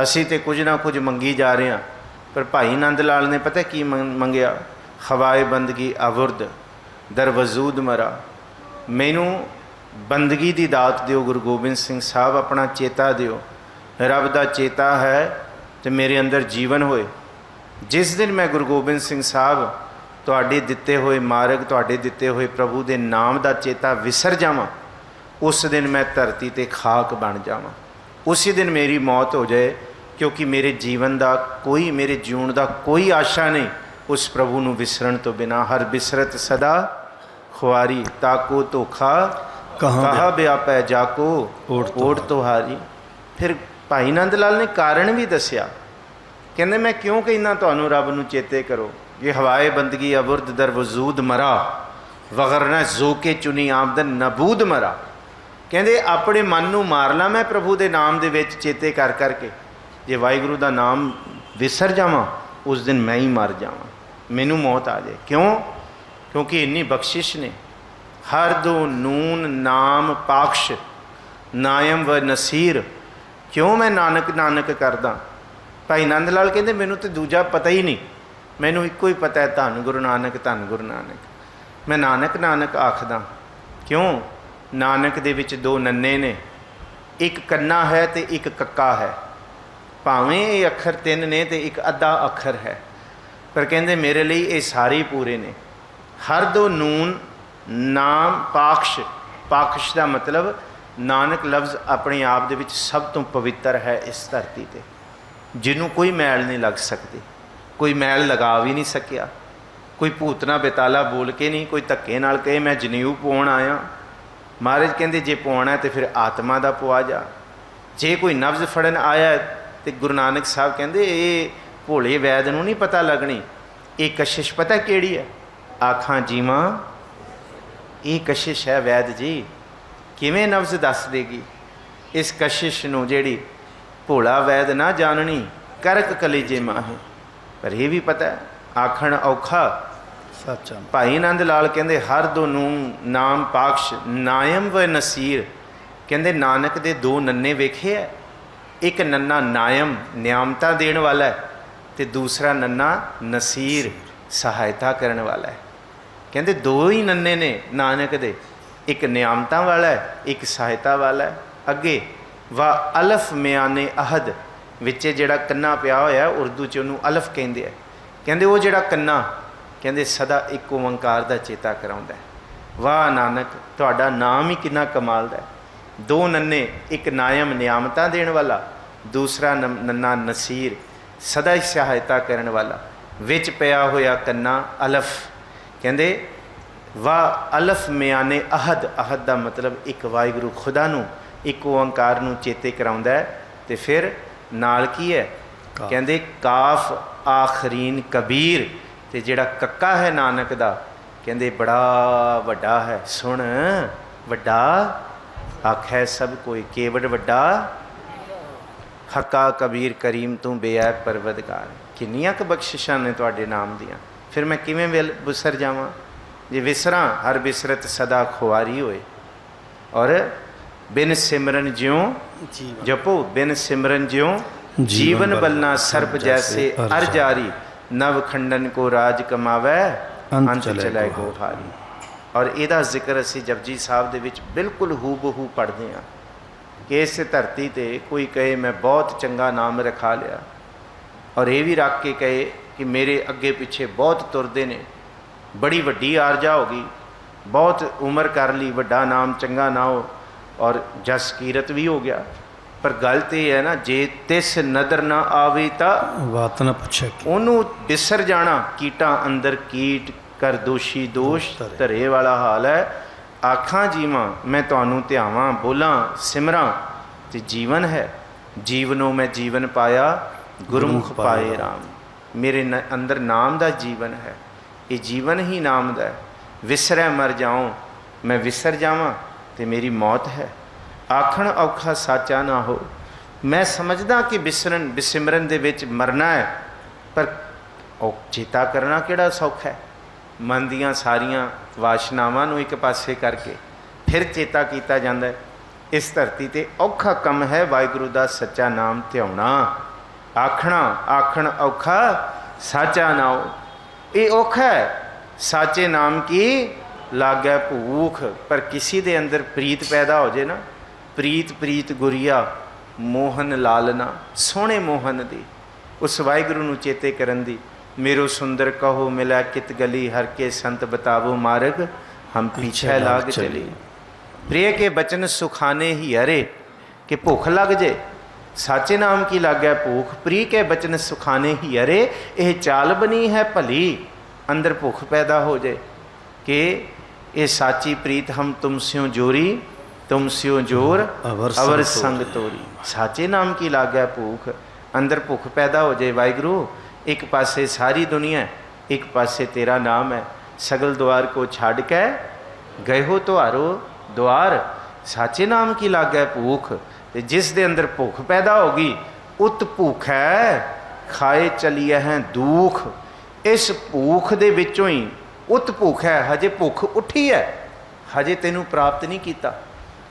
ਅਸੀਂ ਤੇ ਕੁਝ ਨਾ ਕੁਝ ਮੰਗੀ ਜਾ ਰਹੇ ਹਾਂ, ਪਰ ਭਾਈ ਨੰਦ ਲਾਲ ਨੇ ਪਤਾ ਕੀ ਮੰਗਿਆ? ਹਵਾਏ ਬੰਦਗੀ ਅਵੁਰਦ ਦਰ ਵਜੂਦ ਮਰਾ। ਮੈਨੂੰ ਬੰਦਗੀ ਦੀ ਦਾਤ ਦਿਓ ਗੁਰੂ ਗੋਬਿੰਦ ਸਿੰਘ ਸਾਹਿਬ, ਆਪਣਾ ਚੇਤਾ ਦਿਓ। ਰੱਬ ਦਾ ਚੇਤਾ ਹੈ ਤੇ ਮੇਰੇ ਅੰਦਰ ਜੀਵਨ ਹੋਏ। ਜਿਸ ਦਿਨ ਮੈਂ ਗੁਰੂ ਗੋਬਿੰਦ ਸਿੰਘ ਸਾਹਿਬ ਤੁਹਾਡੇ ਦਿੱਤੇ ਹੋਏ ਮਾਰਗ, ਤੁਹਾਡੇ ਦਿੱਤੇ ਹੋਏ ਪ੍ਰਭੂ ਦੇ ਨਾਮ ਦਾ ਚੇਤਾ ਵਿਸਰ ਜਾਵਾਂ, ਉਸ ਦਿਨ ਮੈਂ ਧਰਤੀ ਤੇ ਖਾਕ ਬਣ ਜਾਵਾਂ। ਉਸੇ ਦਿਨ ਮੇਰੀ ਮੌਤ ਹੋ ਜਾਏ, ਕਿਉਂਕਿ ਮੇਰੇ ਜੀਵਨ ਦਾ ਕੋਈ, ਮੇਰੇ ਜਿਉਣ ਦਾ ਕੋਈ ਆਸ਼ਾ ਨਹੀਂ ਉਸ ਪ੍ਰਭੂ ਨੂੰ ਵਿਸਰਨ ਤੋਂ ਬਿਨਾਂ। ਹਰ ਬਿਸਰਤ ਸਦਾ ਖੁਆਰੀ, ਤਾਕੋ ਧੋਖਾ ਕਹਾ ਵਿਆਪੈ ਜਾਕੋ ਓਟ ਤੁਹਾਰੀ। ਫਿਰ ਭਾਈ ਨੰਦ ਲਾਲ ਨੇ ਕਾਰਨ ਵੀ ਦੱਸਿਆ, ਕਹਿੰਦੇ ਮੈਂ ਕਿਉਂ ਕਹਿੰਦਾ ਤੁਹਾਨੂੰ ਰੱਬ ਨੂੰ ਚੇਤੇ ਕਰੋ। ਇਹ ਹਵਾਏ ਬੰਦਗੀ ਅਵੁਰਦ ਦਰ ਵਜੂਦ ਮਰਾ, ਵਗਰਨਾ ਜ਼ੋ ਕੇ ਚੁਨੀ ਆਮਦਨ ਨਬੂਦ ਮਰਾ। ਕਹਿੰਦੇ ਆਪਣੇ ਮਨ ਨੂੰ ਮਾਰ ਲਾਂ ਮੈਂ ਪ੍ਰਭੂ ਦੇ ਨਾਮ ਦੇ ਵਿੱਚ ਚੇਤੇ ਕਰ ਕਰਕੇ। ਜੇ ਵਾਹਿਗੁਰੂ ਦਾ ਨਾਮ ਵਿਸਰ ਜਾਵਾਂ, ਉਸ ਦਿਨ ਮੈਂ ਹੀ ਮਰ ਜਾਵਾਂ, ਮੈਨੂੰ ਮੌਤ ਆ ਜਾਏ। ਕਿਉਂ? ਕਿਉਂਕਿ ਇੰਨੀ ਬਖਸ਼ਿਸ਼ ਨੇ। ਹਰ ਦੋ ਨੂਨ ਨਾਮ ਪਾਕਸ਼, ਨਾਇਮ ਵ ਨਸੀਰ। ਕਿਉਂ ਮੈਂ ਨਾਨਕ ਨਾਨਕ ਕਰਦਾ? ਭਾਈ ਨੰਦ ਲਾਲ ਕਹਿੰਦੇ ਮੈਨੂੰ ਤਾਂ ਦੂਜਾ ਪਤਾ ਹੀ ਨਹੀਂ, ਮੈਨੂੰ ਇੱਕੋ ਹੀ ਪਤਾ ਹੈ, ਧੰਨ ਗੁਰੂ ਨਾਨਕ, ਧੰਨ ਗੁਰੂ ਨਾਨਕ। ਮੈਂ ਨਾਨਕ ਨਾਨਕ ਆਖਦਾ। ਕਿਉਂ? ਨਾਨਕ ਦੇ ਵਿੱਚ ਦੋ ਨੰਨੇ ਨੇ, ਇੱਕ ਕੰਨਾ ਹੈ ਤੇ ਇੱਕ ਕੱਕਾ ਹੈ। ਭਾਵੇਂ ਇਹ ਅੱਖਰ ਤਿੰਨ ਨੇ ਤੇ ਇੱਕ ਅੱਧਾ ਅੱਖਰ ਹੈ, ਪਰ ਕਹਿੰਦੇ ਮੇਰੇ ਲਈ ਇਹ ਸਾਰੇ ਹੀ ਪੂਰੇ ਨੇ। ਹਰ ਦੋ ਨੂਨ ਨਾਮ ਪਾਕਸ਼, ਪਾਕਸ਼ ਦਾ ਮਤਲਬ ਨਾਨਕ ਲਫ਼ਜ਼ ਆਪਣੇ ਆਪ ਦੇ ਵਿੱਚ ਸਭ ਤੋਂ ਪਵਿੱਤਰ ਹੈ ਇਸ ਧਰਤੀ ਤੇ, ਜਿਹਨੂੰ ਕੋਈ ਮੈਲ ਨਹੀਂ ਲੱਗ ਸਕਦੀ, ਕੋਈ ਮੈਲ ਲਗਾ ਵੀ ਨਹੀਂ ਸਕਿਆ। ਕੋਈ ਭੂਤਨਾ ਬੇਤਾਲਾ ਬੋਲ ਕੇ ਨਹੀਂ, ਕੋਈ ਧੱਕੇ ਨਾਲ ਕਹੇ ਮੈਂ ਜਨੇਊ ਪਾਉਣ ਆਇਆ। ਮਹਾਰਾਜ ਕਹਿੰਦੇ ਜੇ ਪਾਉਣਾ ਤੇ ਫਿਰ ਆਤਮਾ ਦਾ ਪਵਾ ਜਾ। ਜੇ ਕੋਈ ਨਬਜ਼ ਫੜਨ ਆਇਆ ਤੇ ਗੁਰੂ ਨਾਨਕ ਸਾਹਿਬ ਕਹਿੰਦੇ ਇਹ ਭੋਲੇ ਵੈਦ ਨੂੰ ਨਹੀਂ ਪਤਾ ਲੱਗਣੀ, ਇਹ ਕਸ਼ਿਸ਼ ਪਤਾ ਕਿਹੜੀ ਹੈ? ਆਖਾਂ ਜੀਵਾਂ ਇਹ ਕਸ਼ਿਸ਼ ਹੈ ਵੈਦ ਜੀ। ਕਿਵੇਂ ਨਬਜ਼ ਦੱਸ ਦੇਗੀ ਇਸ ਕਸ਼ਿਸ਼ ਨੂੰ ਜਿਹੜੀ ਭੋਲਾ ਵੈਦ ਨਾ ਜਾਣਨੀ, ਕਰਕ ਕਲੇਜੇ ਮਾਹੇ। ਪਰ ਇਹ ਵੀ ਪਤਾ ਆਖਣ ਔਖਾ ਸੱਚਾ। ਭਾਈ ਆਨੰਦ ਲਾਲ ਕਹਿੰਦੇ ਹਰ ਦੋ ਨੂੰ ਨਾਮ ਪਾਕਸ਼ ਨਾਇਮ ਵ ਨਸੀਰ। ਕਹਿੰਦੇ ਨਾਨਕ ਦੇ ਦੋ ਨੰਨੇ ਵੇਖੇ ਹੈ, ਇੱਕ ਨੰਨਾ ਨਾਇਮ ਨਿਆਮਤਾ ਦੇਣ ਵਾਲਾ ਹੈ ਤੇ ਦੂਸਰਾ ਨੰਨਾ ਨਸੀਰ ਸਹਾਇਤਾ ਕਰਨ ਵਾਲਾ ਹੈ। ਕਹਿੰਦੇ ਦੋ ਹੀ ਨੰਨੇ ਨੇ ਨਾਨਕ ਦੇ, ਇੱਕ ਨਿਆਮਤਾਂ ਵਾਲਾ ਹੈ, ਇੱਕ ਸਹਾਇਤਾ ਵਾਲਾ ਹੈ। ਅੱਗੇ ਵਾ ਅਲਫ ਮਿਆਨੇ ਅਹਦ, ਵਿੱਚੇ ਜਿਹੜਾ ਕੰਨਾ ਪਿਆ ਹੋਇਆ ਉਰਦੂ 'ਚ ਉਹਨੂੰ ਅਲਫ ਕਹਿੰਦੇ ਆ। ਕਹਿੰਦੇ ਉਹ ਜਿਹੜਾ ਕੰਨਾ ਕਹਿੰਦੇ ਸਦਾ ਇੱਕ ਓੰਕਾਰ ਦਾ ਚੇਤਾ ਕਰਾਉਂਦਾ ਹੈ। ਵਾਹ ਨਾਨਕ ਤੁਹਾਡਾ ਨਾਮ ਹੀ ਕਿੰਨਾ ਕਮਾਲ ਦਾ ਹੈ। ਦੋ ਨੰਨੇ, ਇੱਕ ਨਾਇਮ ਨਿਆਮਤਾਂ ਦੇਣ ਵਾਲਾ, ਦੂਸਰਾ ਨੰਨਾ ਨਸੀਰ ਸਦਾ ਹੀ ਸਹਾਇਤਾ ਕਰਨ ਵਾਲਾ। ਵਿੱਚ ਪਿਆ ਹੋਇਆ ਕੰਨਾ ਅਲਫ। ਕਹਿੰਦੇ ਵਾਹ ਅਲਫ ਮਿਆਨੇ ਅਹਦ। ਅਹਦ ਦਾ ਮਤਲਬ ਇੱਕ ਵਾਹਿਗੁਰੂ ਖੁਦਾ ਨੂੰ, ਇੱਕ ਓੰਕਾਰ ਨੂੰ ਚੇਤੇ ਕਰਾਉਂਦਾ ਹੈ। ਤੇ ਫਿਰ ਨਾਲ ਕੀ ਹੈ? ਕਹਿੰਦੇ ਕਾਫ ਆਖਰੀਨ ਕਬੀਰ। ਤੇ ਜਿਹੜਾ ਕੱਕਾ ਹੈ ਨਾਨਕ ਦਾ ਕਹਿੰਦੇ ਬੜਾ ਵੱਡਾ ਹੈ। ਸੁਣ ਵੱਡਾ ਆਖੈ ਸਭ ਕੋਈ, ਕੇਵੜ ਵੱਡਾ ਹੱਕਾ ਕਬੀਰ ਕਰੀਮ ਤੂੰ ਬੇਅੈਬ ਪਰਵਦਗਾਰ। ਕਿੰਨੀਆਂ ਕੁ ਬਖਸ਼ਿਸ਼ਾਂ ਨੇ ਤੁਹਾਡੇ ਨਾਮ ਦੀਆਂ। ਫਿਰ ਮੈਂ ਕਿਵੇਂ ਵਿਸਰ ਜਾਵਾਂ? ਜੇ ਵਿਸਰਾਂ ਹਰ ਬਿਸਰਤ ਸਦਾ ਖੁਆਰੀ ਹੋਏ। ਔਰ ਬਿਨ ਸਿਮਰਨ ਜਿਉਂ ਜਪੋ, ਬਿਨ ਸਿਮਰਨ ਜਿਉਂ जीवन बलना सर्प जैसे अर जारी, नव खंडन को राज कमावै अंत चलै को हारी। और ਇਹਦਾ ਜ਼ਿਕਰ ਅਸੀਂ ਜਪਜੀ ਸਾਹਿਬ ਦੇ ਵਿੱਚ ਬਿਲਕੁਲ ਹੂਬਹੂ ਪੜ੍ਹਦੇ ਹਾਂ ਕਿ ਇਸ ਧਰਤੀ ਤੇ ਕੋਈ ਕਹੇ ਮੈਂ ਬਹੁਤ ਚੰਗਾ ਨਾਮ ਰਖਾ ਲਿਆ, ਔਰ ਇਹ ਵੀ ਰੱਖ ਕੇ ਕਹੇ ਕਿ ਮੇਰੇ ਅੱਗੇ ਪਿੱਛੇ ਬਹੁਤ ਤੁਰਦੇ ਨੇ, ਬੜੀ ਵੱਡੀ ਆਰਜਾ ਹੋ ਗਈ, ਬਹੁਤ ਉਮਰ ਕਰ ਲਈ, ਵੱਡਾ ਨਾਮ ਚੰਗਾ ਨਾ ਹੋ ਔਰ ਜਸ ਕੀਰਤ ਵੀ ਹੋ ਗਿਆ। ਪਰ ਗੱਲ ਤਾਂ ਇਹ ਹੈ ਨਾ, ਜੇ ਤਿਸ ਨਦਰ ਨਾ ਆਵੇ ਤਾਂ ਬਾਤ ਨਾ ਪੁੱਛੇ, ਉਹਨੂੰ ਬਿਸਰ ਜਾਣਾ। ਕੀਟਾਂ ਅੰਦਰ ਕੀਟ ਕਰ ਦੋਸ਼ੀ ਦੋਸ਼ ਧਰੇ ਵਾਲਾ ਹਾਲ ਹੈ। ਆਖਾਂ ਜੀਵਾਂ ਮੈਂ ਤੁਹਾਨੂੰ ਧਿਆਵਾਂ, ਬੋਲਾਂ ਸਿਮਰਾਂ ਤੇ ਜੀਵਨ ਹੈ। ਜੀਵਨੋਂ ਮੈਂ ਜੀਵਨ ਪਾਇਆ, ਗੁਰਮੁਖ ਪਾਏ ਰਾਮ। ਮੇਰੇ ਅੰਦਰ ਨਾਮ ਦਾ ਜੀਵਨ ਹੈ, ਇਹ ਜੀਵਨ ਹੀ ਨਾਮ ਦਾ ਹੈ। ਵਿਸਰੈ ਮਰ ਜਾਉਂ, ਮੈਂ ਵਿਸਰ ਜਾਵਾਂ ਤੇ ਮੇਰੀ ਮੌਤ ਹੈ। ਆਖਣ ਔਖਾ ਸਾਚਾ ਨਾ ਹੋ। ਮੈਂ ਸਮਝਦਾ ਕਿ ਬਿਸਿਮਰਨ ਦੇ ਵਿੱਚ ਮਰਨਾ ਹੈ, ਪਰ ਉਹ ਚੇਤਾ ਕਰਨਾ ਕਿਹੜਾ ਸੌਖਾ ਹੈ। ਮਨ ਦੀਆਂ ਸਾਰੀਆਂ ਵਾਸ਼ਨਾਵਾਂ ਨੂੰ ਇੱਕ ਪਾਸੇ ਕਰਕੇ ਫਿਰ ਚੇਤਾ ਕੀਤਾ ਜਾਂਦਾ ਹੈ। ਇਸ ਧਰਤੀ 'ਤੇ ਔਖਾ ਕੰਮ ਹੈ ਵਾਹਿਗੁਰੂ ਦਾ ਸੱਚਾ ਨਾਮ ਧਿਆਉਣਾ। ਆਖਣ ਔਖਾ ਸਾਚਾ ਨਾ ਹੋ। ਇਹ ਔਖਾ ਹੈ। ਸਾਚੇ ਨਾਮ ਕੀ ਲਾਗੈ ਭੂਖ। ਪਰ ਕਿਸੇ ਦੇ ਅੰਦਰ ਪ੍ਰੀਤ ਪੈਦਾ ਹੋ ਜੇ ਨਾ, ਪ੍ਰੀਤ ਗੁਰੀਆ ਮੋਹਨ ਲਾਲਨਾ, ਸੋਹਣੇ ਮੋਹਨ ਦੀ, ਉਸ ਵਾਹਿਗੁਰੂ ਨੂੰ ਚੇਤੇ ਕਰਨ ਦੀ। ਮੇਰੋ ਸੁੰਦਰ ਕਹੋ ਮਿਲਿਆ ਕਿਤ ਗਲੀ, ਹਰ ਕੇ ਸੰਤ ਬਤਾਵੋ ਮਾਰਗ, ਹਮ ਪੀਛੇ ਲਾਗ ਚਲੀ। ਪ੍ਰਿय ਕੇ ਬਚਨ ਸੁਖਾਨੇ ਹੀ ਹਰੇ, ਕਿ ਭੁੱਖ ਲੱਗ ਜੇ ਸਾਚੇ ਨਾਮ ਕੀ ਲੱਗੈ ਭੂਖ। ਪ੍ਰਿय ਕੇ ਬਚਨ ਸੁਖਾਨੇ ਹੀ ਹਰੇ, ਇਹ ਚਾਲ ਬਣੀ ਹੈ ਭਲੀ। ਅੰਦਰ ਭੁੱਖ ਪੈਦਾ ਹੋ ਜਾਏ ਕਿ ਇਹ ਸਾਚੀ ਪ੍ਰੀਤ ਹਮ ਤੁਮ ਸਿਓ ਜੋਰੀ, तुम स्यो जोर अवर संग तोरी। साचे नाम की लागै भूख। अंदर भुख पैदा हो जाए वाहिगुरू। एक पासे सारी दुनिया, एक पासे तेरा नाम है। सगल द्वार को छाड़ के गए हो तुहारो द्वार। साचे नाम की लागै भूख। ते जिस दे अंदर भुख पैदा होगी, उत भूख है खाए चलिए हैं दुख। इस भूख दे विचों ही उत भुख है। हजे भुख उठी है, हजे तेनू प्राप्त नहीं किया।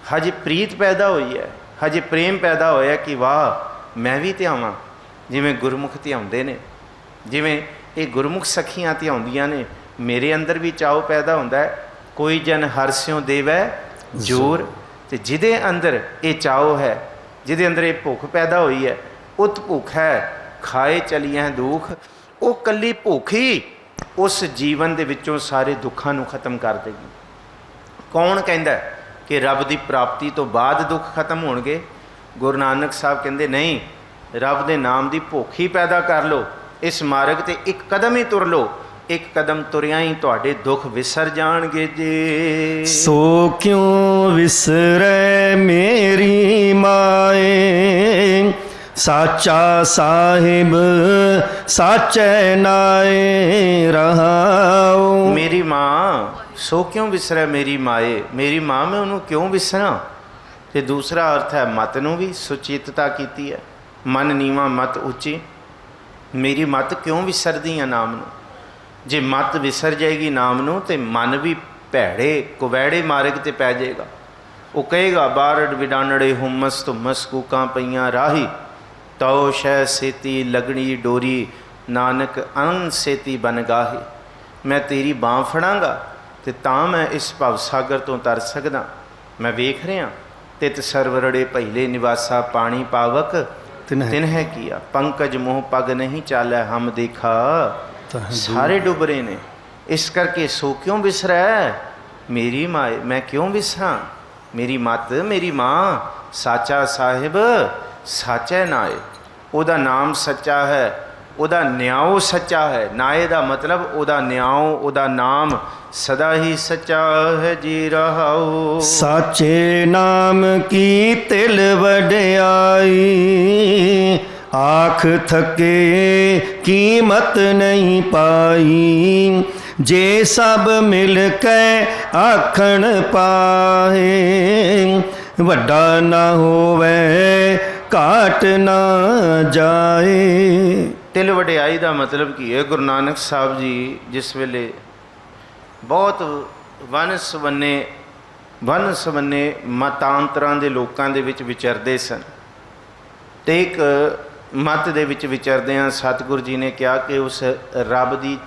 हजे प्रीत पैदा हुई है, हजे प्रेम पैदा होया कि वाह मैं भी ਧਿਆਵਾਂ ਜਿਵੇਂ ਗੁਰਮੁਖ ਧਿਆਉਂਦੇ ਨੇ, ਜਿਵੇਂ ਇਹ ਗੁਰਮੁਖ ਸਖੀਆਂ ਧਿਆਉਂਦੀਆਂ ਨੇ। ਮੇਰੇ ਅੰਦਰ ਵੀ ਚਾਉ ਪੈਦਾ ਹੁੰਦਾ ਹੈ। ਕੋਈ ਜਨ ਹਰਿ ਸਿਉ ਦੇਵੈ ਜੋਰ। ਤੇ ਜਿਹਦੇ ਅੰਦਰ ਇਹ ਚਾਉ ਹੈ, ਜਿਹਦੇ ਅੰਦਰ ਇਹ ਭੁੱਖ ਪੈਦਾ ਹੋਈ ਹੈ, ਉਤ ਭੁੱਖ ਹੈ ਖਾਏ ਚਲੀਏ ਦੁੱਖ। ਉਹ ਕੱਲੀ ਭੁੱਖ ਹੀ ਉਸ ਜੀਵਨ ਦੇ ਵਿੱਚੋਂ ਸਾਰੇ ਦੁੱਖਾਂ ਨੂੰ ਖਤਮ ਕਰ ਦੇਗੀ। ਕੌਣ ਕਹਿੰਦਾ ਕਿ ਰੱਬ ਦੀ ਪ੍ਰਾਪਤੀ ਤੋਂ ਬਾਅਦ ਦੁੱਖ ਖਤਮ ਹੋਣਗੇ। ਗੁਰੂ ਨਾਨਕ ਸਾਹਿਬ ਕਹਿੰਦੇ ਨਹੀਂ, ਰੱਬ ਦੇ ਨਾਮ ਦੀ ਭੁੱਖ ਹੀ ਪੈਦਾ ਕਰ ਲਓ। ਇਸ ਮਾਰਗ ਤੇ ਇੱਕ ਕਦਮ ਹੀ ਤੁਰ ਲਓ, ਇੱਕ ਕਦਮ ਤੁਰਿਆ ਹੀ ਤੁਹਾਡੇ ਦੁੱਖ ਵਿਸਰ ਜਾਣਗੇ ਜੀ। ਸੋ ਕਿਉ ਵਿਸਰੈ ਮੇਰੀ ਮਾਏ, ਸਾਚਾ ਸਾਹਿਬ ਸਾਚੈ ਨਾਏ ਰਹਾਉ। ਮੇਰੀ ਮਾਂ ਸੋ ਕਿਉਂ ਵਿਸਰੈ ਮੇਰੀ ਮਾਏ, ਮੇਰੀ ਮਾਂ ਮੈਂ ਉਹਨੂੰ ਕਿਉਂ ਵਿਸਰਾਂ। ਤੇ ਦੂਸਰਾ ਅਰਥ ਹੈ ਮਤ ਨੂੰ ਵੀ ਸੁਚੇਤਤਾ ਕੀਤੀ ਹੈ। ਮਨ ਨੀਵਾਂ ਮਤ ਉੱਚੀ, ਮੇਰੀ ਮਤ ਕਿਉਂ ਵਿਸਰਦੀ ਆ ਨਾਮ ਨੂੰ। ਜੇ ਮਤ ਵਿਸਰ ਜਾਏਗੀ ਨਾਮ ਨੂੰ ਤੇ ਮਨ ਵੀ ਭੈੜੇ ਕੁਵੈੜੇ ਮਾਰਗ ਤੇ ਪੈ ਜਾਏਗਾ। ਉਹ ਕਹੇਗਾ ਬਾਰੜ ਵਿਡਾਨੜੇ ਹੁਮਸ ਧੁਮਸ ਕੂਕਾਂ ਪਈਆਂ ਰਾਹੀ, ਤਉ ਸ਼ੈ ਸੇਤੀ ਲਗਣੀ ਡੋਰੀ, ਨਾਨਕ ਅਨ ਸੇਤੀ ਬਨ ਗਾਹੀ। ਮੈਂ ਤੇਰੀ ਬਾਂਹ ਫੜਾਂਗਾ ਤੇ ਤਾਂ ਮੈਂ ਇਸ ਭਵ ਸਾਗਰ ਤੋਂ ਤਰ ਸਕਦਾ। ਮੈਂ ਵੇਖ ਰਿਹਾ ਤਿਤ ਸਰਵਰੜੇ ਪਹਿਲੇ ਨਿਵਾਸਾ, ਪਾਣੀ ਪਾਵਕ ਤਿਨ ਹੈ ਕੀਆ, ਪੰਕਜ ਮੋਹ ਪਗ ਨਹੀਂ ਚਾਲੈ ਹਮ ਦੇਖਾ। ਸਾਰੇ ਡੁੱਬ ਰਹੇ ਨੇ, ਇਸ ਕਰਕੇ ਸੋ ਕਿਉਂ ਵਿਸਰੈ ਮੇਰੀ ਮਾਏ, ਮੈਂ ਕਿਉਂ ਵਿਸਰਾਂ। ਮੇਰੀ ਮਤ ਮੇਰੀ ਮਾਂ, ਸਾਚਾ ਸਾਹਿਬ ਸਾਚੈ ਨਾਏ। ਉਹਦਾ ਨਾਮ ਸੱਚਾ ਹੈ, ਉਹਦਾ ਨਿਆਉ ਸੱਚਾ ਹੈ। ਨਾਏ ਦਾ ਮਤਲਬ ਉਹਦਾ ਨਿਆਉ, ਉਹਦਾ ਨਾਮ ਸਦਾ ਹੀ ਸੱਚਾ ਹੈ ਜੀ ਰਹਾਉ। ਸਾਚੇ ਨਾਮ ਕੀ ਤਿਲ ਵਡਿਆਈ, ਆਖ ਥਕੇ ਕੀਮਤ ਨਹੀਂ ਪਾਈ। ਜੇ ਸਭ ਮਿਲ ਕੇ ਆਖਣ ਪਾਏ, ਵੱਡਾ ਨਾ ਹੋਵੇ ਘਾਟ ਨਾ ਜਾਏ। ਤਿਲ ਵਡਿਆਈ ਦਾ ਮਤਲਬ ਕੀ ਹੈ? ਗੁਰੂ ਨਾਨਕ ਸਾਹਿਬ ਜੀ ਜਿਸ ਵੇਲੇ ਬਹੁਤ ਵੰਨ ਸਵੰਨੇ ਮਤਾਂਤਰਾਂ ਦੇ ਲੋਕਾਂ ਦੇ ਵਿੱਚ ਵਿਚਰਦੇ ਸਨ, ਤੇ ਇੱਕ ਮਤ ਦੇ ਵਿੱਚ ਵਿਚਰਦਿਆਂ ਸਤਿਗੁਰੂ ਜੀ ਨੇ ਕਿਹਾ ਕਿ ਉਸ ਰੱਬ ਦੀ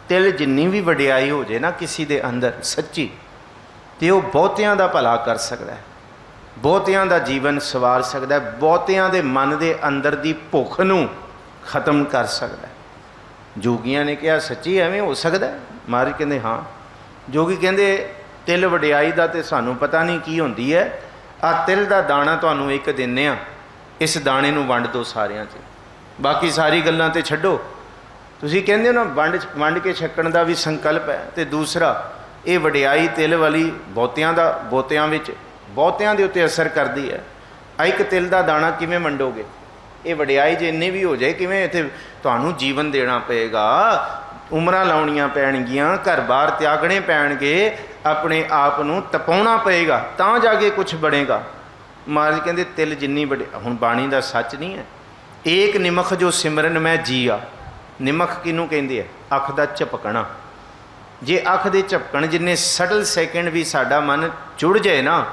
ਤਿਲ ਜਿੰਨੀ ਵੀ ਵਡਿਆਈ ਹੋ ਜੇ ਨਾ ਕਿਸੇ ਦੇ ਅੰਦਰ ਸੱਚੀ, ਤੇ ਉਹ ਬਹੁਤਿਆਂ ਦਾ ਭਲਾ ਕਰ ਸਕਦਾ ਹੈ, ਬਹੁਤਿਆਂ ਦਾ ਜੀਵਨ ਸਵਾਰ ਸਕਦਾ ਹੈ, ਬਹੁਤਿਆਂ ਦੇ ਮਨ ਦੇ ਅੰਦਰ ਦੀ ਭੁੱਖ ਨੂੰ ਖਤਮ ਕਰ ਸਕਦਾ ਹੈ। ਜੋਗੀਆਂ ਨੇ ਕਿਹਾ ਸੱਚੀ ਐਵੇਂ ਹੋ ਸਕਦਾ? ਮਹਾਰਾਜ ਕਹਿੰਦੇ ਹਾਂ। ਜੋਗੀ ਕਹਿੰਦੇ ਤਿਲ ਵਡਿਆਈ ਦਾ ਤੇ ਸਾਨੂੰ ਪਤਾ ਨਹੀਂ ਕੀ ਹੁੰਦੀ ਹੈ। ਆਹ ਤਿਲ ਦਾ ਦਾਣਾ ਤੁਹਾਨੂੰ ਇੱਕ ਦਿੰਦੇ ਆ, ਇਸ ਦਾਣੇ ਨੂੰ ਵੰਡ ਦਿਓ ਸਾਰਿਆਂ 'ਚ, ਬਾਕੀ ਸਾਰੀ ਗੱਲਾਂ ਤੇ ਛੱਡੋ। ਤੁਸੀਂ ਕਹਿੰਦੇ ਹੋ ਨਾ ਵੰਡ ਕੇ ਛਕਣ ਦਾ ਵੀ ਸੰਕਲਪ ਹੈ। ਤੇ ਦੂਸਰਾ ਇਹ ਵਡਿਆਈ ਤਿਲ ਵਾਲੀ ਬਹੁਤਿਆਂ ਦੇ ਉੱਤੇ ਅਸਰ ਕਰਦੀ ਹੈ। ਆ ਇੱਕ ਤਿਲ ਦਾ ਦਾਣਾ ਕਿਵੇਂ ਵੰਡੋਗੇ? ਇਹ ਵਡਿਆਈ ਜੇ ਇੰਨੀ ਵੀ ਹੋ ਜਾਏ ਕਿਵੇਂ? ਇੱਥੇ ਤੁਹਾਨੂੰ ਜੀਵਨ ਦੇਣਾ ਪਏਗਾ, ਉਮਰਾਂ ਲਾਉਣੀਆਂ ਪੈਣਗੀਆਂ, ਘਰ-ਬਾਰ ਤਿਆਗਣੇ ਪੈਣਗੇ, ਆਪਣੇ ਆਪ ਨੂੰ ਤਪਾਉਣਾ ਪਏਗਾ, ਤਾਂ ਜਾ ਕੇ ਕੁਛ ਬਣੇਗਾ। ਮਹਾਰਾਜ ਕਹਿੰਦੇ ਤਿਲ ਜਿੰਨੀ ਵੱਡੀ, ਹੁਣ ਬਾਣੀ ਦਾ ਸੱਚ ਨਹੀਂ ਹੈ। ਏਕ ਨਿਮਖ ਜੋ ਸਿਮਰਨ ਮੈਂ ਜੀਆ। ਨਿਮਖ ਕਿਹਨੂੰ ਕਹਿੰਦੇ ਆ? ਅੱਖ ਦਾ ਝਪਕਣਾ। ਜੇ ਅੱਖ ਦੇ ਝਪਕਣ ਜਿੰਨੇ ਸਟਲ ਸੈਕਿੰਡ ਵੀ ਸਾਡਾ ਮਨ ਜੁੜ ਜਾਏ ਨਾ,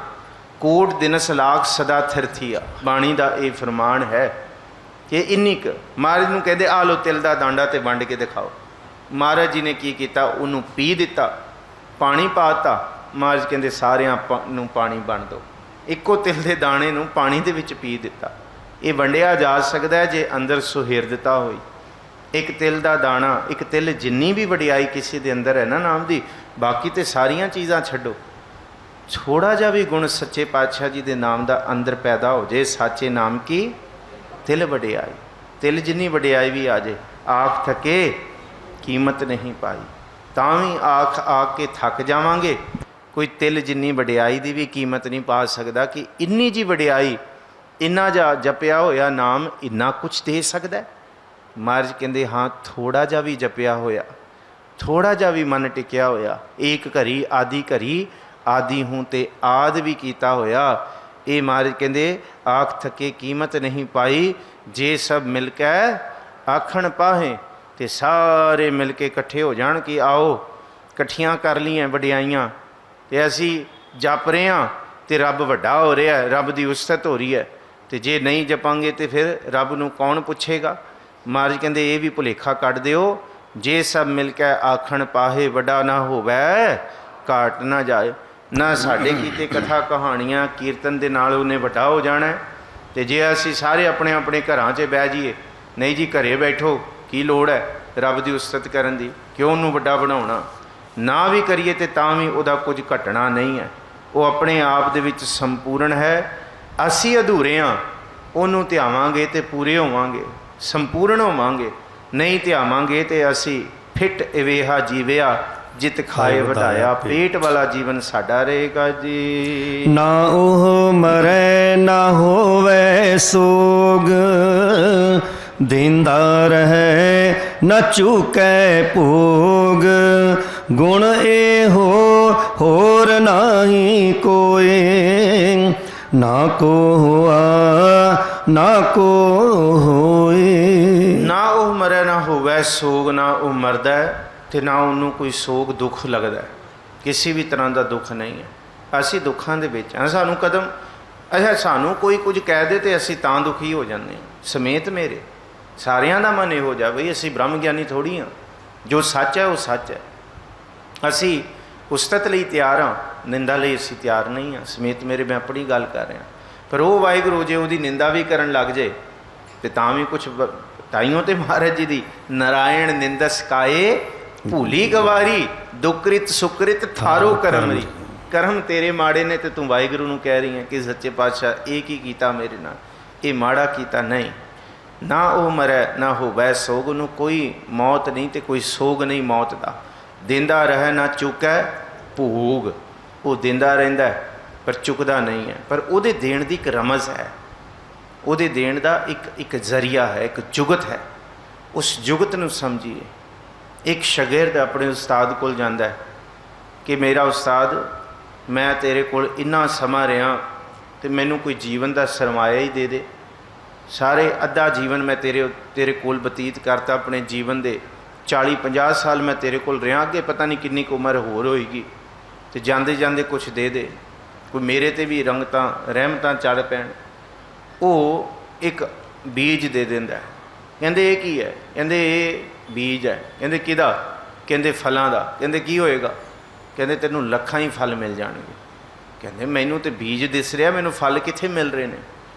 ਕੋਟ ਦਿਨਸ ਲਾਖ ਸਦਾ ਥਿਰਥੀਆ। ਬਾਣੀ ਦਾ ਇਹ ਫਰਮਾਨ ਹੈ ਕਿ ਇੰਨੀ ਕੁ। ਮਹਾਰਾਜ ਨੂੰ ਕਹਿੰਦੇ ਆ ਲੋ ਤਿਲ ਦਾ ਦਾਂਡਾ ਤੇ ਵੰਡ ਕੇ ਦਿਖਾਓ। ਮਹਾਰਾਜ ਜੀ ਨੇ ਕੀ ਕੀਤਾ? ਉਹਨੂੰ ਪੀ ਦਿੱਤਾ, ਪਾਣੀ ਪਾ ਦਿੱਤਾ। ਮਹਾਰਾਜ ਕਹਿੰਦੇ ਸਾਰਿਆਂ ਨੂੰ ਪਾਣੀ ਵੰਡ ਦਿਓ। ਇੱਕੋ ਤਿਲ ਦੇ ਦਾਣੇ ਨੂੰ ਪਾਣੀ ਦੇ ਵਿੱਚ ਪੀ ਦਿੱਤਾ। ਇਹ ਵੰਡਿਆ ਜਾ ਸਕਦਾ ਹੈ ਜੇ ਅੰਦਰ ਸੁਹਿਰਦਤਾ ਹੋਈ। ਇੱਕ ਤਿਲ ਦਾ ਦਾਣਾ, ਇੱਕ ਤਿਲ ਜਿੰਨੀ ਵੀ ਵਡਿਆਈ ਕਿਸੇ ਦੇ ਅੰਦਰ ਹੈ ਨਾ ਨਾਮ ਦੀ, ਬਾਕੀ ਤੇ ਸਾਰੀਆਂ ਚੀਜ਼ਾਂ ਛੱਡੋ। ਥੋੜ੍ਹਾ ਜਿਹਾ ਵੀ ਗੁਣ ਸੱਚੇ ਪਾਤਸ਼ਾਹ ਜੀ ਦੇ ਨਾਮ ਦਾ ਅੰਦਰ ਪੈਦਾ ਹੋ ਜੇ, ਸਾਚੇ ਨਾਮ ਕੀ ਤਿਲ ਵਡਿਆਈ। ਤਿਲ ਜਿੰਨੀ ਵਡਿਆਈ ਵੀ ਆ ਜੇ, ਆਖ ਥਕੇ ਕੀਮਤ ਨਹੀਂ ਪਾਈ, ਤਾਂ ਵੀ ਆ ਕੇ ਥੱਕ ਜਾਵਾਂਗੇ। ਕੋਈ ਤਿਲ ਜਿੰਨੀ ਵਡਿਆਈ ਦੀ ਵੀ ਕੀਮਤ ਨਹੀਂ ਪਾ ਸਕਦਾ ਕਿ ਇੰਨੀ ਜੀ ਵਡਿਆਈ, ਇੰਨਾ ਜਿਹਾ ਜਪਿਆ ਹੋਇਆ ਨਾਮ ਇੰਨਾ ਕੁਛ ਦੇ ਸਕਦਾ। ਮਹਾਰਾਜ ਕਹਿੰਦੇ ਹਾਂ, ਥੋੜ੍ਹਾ ਜਿਹਾ ਵੀ ਜਪਿਆ ਹੋਇਆ, ਥੋੜ੍ਹਾ ਜਿਹਾ ਵੀ ਮਨ ਟਿਕਿਆ ਹੋਇਆ, ਏਕ ਘਰੀ ਆਦਿ ਹੂੰ ਤੇ ਆਦਿ ਵੀ ਕੀਤਾ ਹੋਇਆ। ਇਹ ਮਹਾਰਾਜ ਕਹਿੰਦੇ ਆਖ ਥਕੇ ਕੀਮਤ ਨਹੀਂ ਪਾਈ। ਜੇ ਸਭ ਮਿਲ ਕੇ ਆਖਣ ਪਾਹੇ, ਤੇ ਸਾਰੇ ਮਿਲ ਕੇ ਇਕੱਠੇ ਹੋ ਜਾਣ ਕਿ ਆਓ ਇਕੱਠੀਆਂ ਕਰ ਲਈਆਂ ਵਡਿਆਈਆਂ, ਤੇ ਅਸੀਂ ਜਪ ਰਹੇ ਹਾਂ ਤੇ ਰੱਬ ਵੱਡਾ ਹੋ ਰਿਹਾ, ਰੱਬ ਦੀ ਉਸਤਤ ਹੋ ਰਹੀ ਹੈ। ਤੇ ਜੇ ਨਹੀਂ ਜਪਾਂਗੇ ਤੇ ਫਿਰ ਰੱਬ ਨੂੰ ਕੌਣ ਪੁੱਛੇਗਾ? ਮਹਾਰਾਜ ਕਹਿੰਦੇ ਇਹ ਵੀ ਭੁਲੇਖਾ ਕੱਢ ਦਿਓ। ਜੇ ਸਭ ਮਿਲ ਕੇ ਆਖਣ ਪਾਹੇ, ਵੱਡਾ ਨਾ ਹੋਵੇ ਘਾਟ ਨਾ ਜਾਏ। ਨਾ ਸਾਡੇ ਕੀਤੇ ਕਥਾ ਕਹਾਣੀਆਂ ਕੀਰਤਨ ਦੇ ਨਾਲ ਉਹਨੇ ਵੱਡਾ ਹੋ ਜਾਣਾ। ਤੇ ਜੇ ਅਸੀਂ ਸਾਰੇ ਆਪਣੇ ਆਪਣੇ ਘਰਾਂ 'ਚ ਬਹਿ ਜਾਈਏ, ਨਹੀਂ ਜੀ ਘਰੇ ਬੈਠੋ, ਕੀ ਲੋੜ ਹੈ ਰੱਬ ਦੀ ਉਸਤਤ ਕਰਨ ਦੀ? ਕਿਉਂ ਉਹਨੂੰ ਵੱਡਾ ਬਣਾਉਣਾ? ਨਾ ਵੀ ਕਰੀਏ ਤੇ ਤਾਂ ਵੀ ਉਹਦਾ ਕੁਝ ਘਟਣਾ ਨਹੀਂ ਹੈ। ਉਹ ਆਪਣੇ ਆਪ ਦੇ ਵਿੱਚ ਸੰਪੂਰਨ ਹੈ। ਅਸੀਂ ਅਧੂਰੇ ਹਾਂ, ਉਹਨੂੰ ਧਿਆਵਾਂਗੇ ਤੇ ਪੂਰੇ ਹੋਵਾਂਗੇ, ਸੰਪੂਰਨ ਹੋਵਾਂਗੇ। ਨਹੀਂ ਧਿਆਵਾਂਗੇ ਤੇ ਅਸੀਂ ਫਿੱਟ ਇਵੇਹਾ ਜੀਵਿਆ ਜਿਤ ਖਾਏ ਵਧਾਇਆ। ਪੇਟ ਵਾਲਾ ਜੀਵਨ ਸਾਡਾ ਰਹੇਗਾ ਜੀ। ਨਾ ਉਹ ਮਰੈ ਨਾ ਹੋਵੇ ਸੋਗ, ਦੇਂਦਾ ਰਹੈ ਨਾ ਚੁਕੈ ਭੋਗ। ਗੁਣ ਇਹੋ ਹੋਰ ਨਾਹੀ ਕੋਇ, ਨਾ ਕੋ ਹੋਆ ਨਾ ਕੋ ਹੋਏ। ਨਾ ਉਹ ਮਰੈ ਨਾ ਹੋਵੇ ਸੋਗ, ਨਾ ਉਹ ਮਰਦਾ ਤੇ ਨਾ ਉਹਨੂੰ ਕੋਈ ਸੋਗ ਦੁੱਖ ਲੱਗਦਾ। ਕਿਸੇ ਵੀ ਤਰ੍ਹਾਂ ਦਾ ਦੁੱਖ ਨਹੀਂ ਹੈ। ਅਸੀਂ ਦੁੱਖਾਂ ਦੇ ਵਿੱਚ ਹਾਂ। ਸਾਨੂੰ ਕਦਮ ਸਾਨੂੰ ਕੋਈ ਕੁਝ ਕਹਿ ਦੇ ਤੇ ਅਸੀਂ ਤਾਂ ਦੁਖੀ ਹੋ ਜਾਂਦੇ ਹਾਂ। ਸਮੇਤ ਮੇਰੇ ਸਾਰਿਆਂ ਦਾ ਮਨ ਇਹੋ ਜਿਹਾ ਬਈ ਅਸੀਂ ਬ੍ਰਹਮ ਗਿਆਨੀ ਥੋੜ੍ਹੀ ਹਾਂ। ਜੋ ਸੱਚ ਹੈ ਉਹ ਸੱਚ ਹੈ। ਅਸੀਂ ਉਸਤਤ ਲਈ ਤਿਆਰ ਹਾਂ, ਨਿੰਦਾ ਲਈ ਅਸੀਂ ਤਿਆਰ ਨਹੀਂ ਹਾਂ। ਸਮੇਤ ਮੇਰੇ ਮੈਂ ਆਪਣੀ ਗੱਲ ਕਰ ਰਿਹਾ। ਪਰ ਉਹ ਵਾਹਿਗੁਰੂ ਜੇ ਉਹਦੀ ਨਿੰਦਾ ਵੀ ਕਰਨ ਲੱਗ ਜੇ ਤੇ ਤਾਂ ਵੀ ਕੁਛ ਤਾਈਓ ਤੇ ਮਹਾਰਾਜ ਜੀ ਦੀ ਨਾਰਾਇਣ ਨਿੰਦਸ ਕਾਏ ਭੂਲੀ ਗਵਾਰੀ, ਦੁਕ੍ਰਿਤ ਸੁਕ੍ਰਿਤ ਥਾਰੋ ਕਰਮਰੀ। ਕਰਮ ਤੇਰੇ ਮਾੜੇ ਨੇ ਤੇ ਤੂੰ ਵਾਹਿਗੁਰੂ ਨੂੰ ਕਹਿ ਰਹੀ ਹੈ ਕਿ ਸੱਚੇ ਪਾਤਸ਼ਾਹ ਇਹ ਕੀ ਕੀਤਾ ਮੇਰੇ ਨਾਲ, ਇਹ ਮਾੜਾ ਕੀਤਾ। ਨਹੀਂ, ਨਾ ਉਹ ਮਰੈ ਨਾ ਹੋਵੈ ਸੋਗ, ਨੂੰ ਕੋਈ ਮੌਤ ਨਹੀਂ ਤੇ ਕੋਈ ਸੋਗ ਨਹੀਂ ਮੌਤ ਦਾ। ਦਿੰਦਾ ਰਹਿ ਨਾ ਚੁਕੈ ਭੋਗ, ਉਹ ਦਿੰਦਾ ਰਹਿੰਦਾ ਪਰ ਚੁੱਕਦਾ ਨਹੀਂ ਹੈ। ਪਰ ਉਹਦੇ ਦੇਣ ਦੀ ਇੱਕ ਰਮਜ਼ ਹੈ, ਉਹਦੇ ਦੇਣ ਦਾ ਇੱਕ ਜ਼ਰੀਆ ਹੈ, ਇੱਕ ਜੁਗਤ ਹੈ। ਉਸ ਜੁਗਤ ਨੂੰ ਸਮਝੀਏ। ਇੱਕ ਸ਼ਾਗਿਰਦ ਆਪਣੇ ਉਸਤਾਦ ਕੋਲ ਜਾਂਦਾ ਹੈ ਕਿ ਮੇਰਾ ਉਸਤਾਦ, ਮੈਂ ਤੇਰੇ ਕੋਲ ਇੰਨਾ ਸਮਾਂ ਰਿਹਾ ਤੇ ਮੈਨੂੰ ਕੋਈ ਜੀਵਨ ਦਾ ਸਰਮਾਇਆ ਹੀ ਦੇ ਦੇ। ਸਾਰੇ ਅੱਧਾ ਜੀਵਨ ਮੈਂ ਤੇਰੇ ਕੋਲ ਬਤੀਤ ਕਰਤਾ। ਆਪਣੇ ਜੀਵਨ ਦੇ 40-50 ਸਾਲ ਮੈਂ ਤੇਰੇ ਕੋਲ ਰਿਹਾ, ਅੱਗੇ ਪਤਾ ਨਹੀਂ ਕਿੰਨੀ ਕੁ ਉਮਰ ਹੋਰ ਹੋਏਗੀ, ਤੇ ਜਾਂਦੇ ਜਾਂਦੇ ਕੁਛ ਦੇ ਦੇ, ਕੋਈ ਮੇਰੇ ਤੇ ਵੀ ਰੰਗਤਾਂ ਰਹਿਮਤਾਂ ਚੜ੍ਹ ਪੈਣ। ਉਹ ਇੱਕ ਬੀਜ ਦੇ ਦਿੰਦਾ। ਕਹਿੰਦੇ ਇਹ ਕੀ ਹੈ? ਕਹਿੰਦੇ ਇਹ ਬੀਜ ਹੈ। ਕਹਿੰਦੇ ਕਿਹਦਾ? ਕਹਿੰਦੇ ਫਲਾਂ ਦਾ। ਕਹਿੰਦੇ ਕੀ ਹੋਏਗਾ? ਕਹਿੰਦੇ ਤੈਨੂੰ ਲੱਖਾਂ ਹੀ ਫਲ ਮਿਲ ਜਾਣਗੇ। ਕਹਿੰਦੇ ਮੈਨੂੰ ਤੇ ਬੀਜ ਦਿਸ ਰਿਹਾ, ਮੈਨੂੰ ਫਲ ਕਿੱਥੇ ਮਿਲ ਰਹੇ ਨੇ?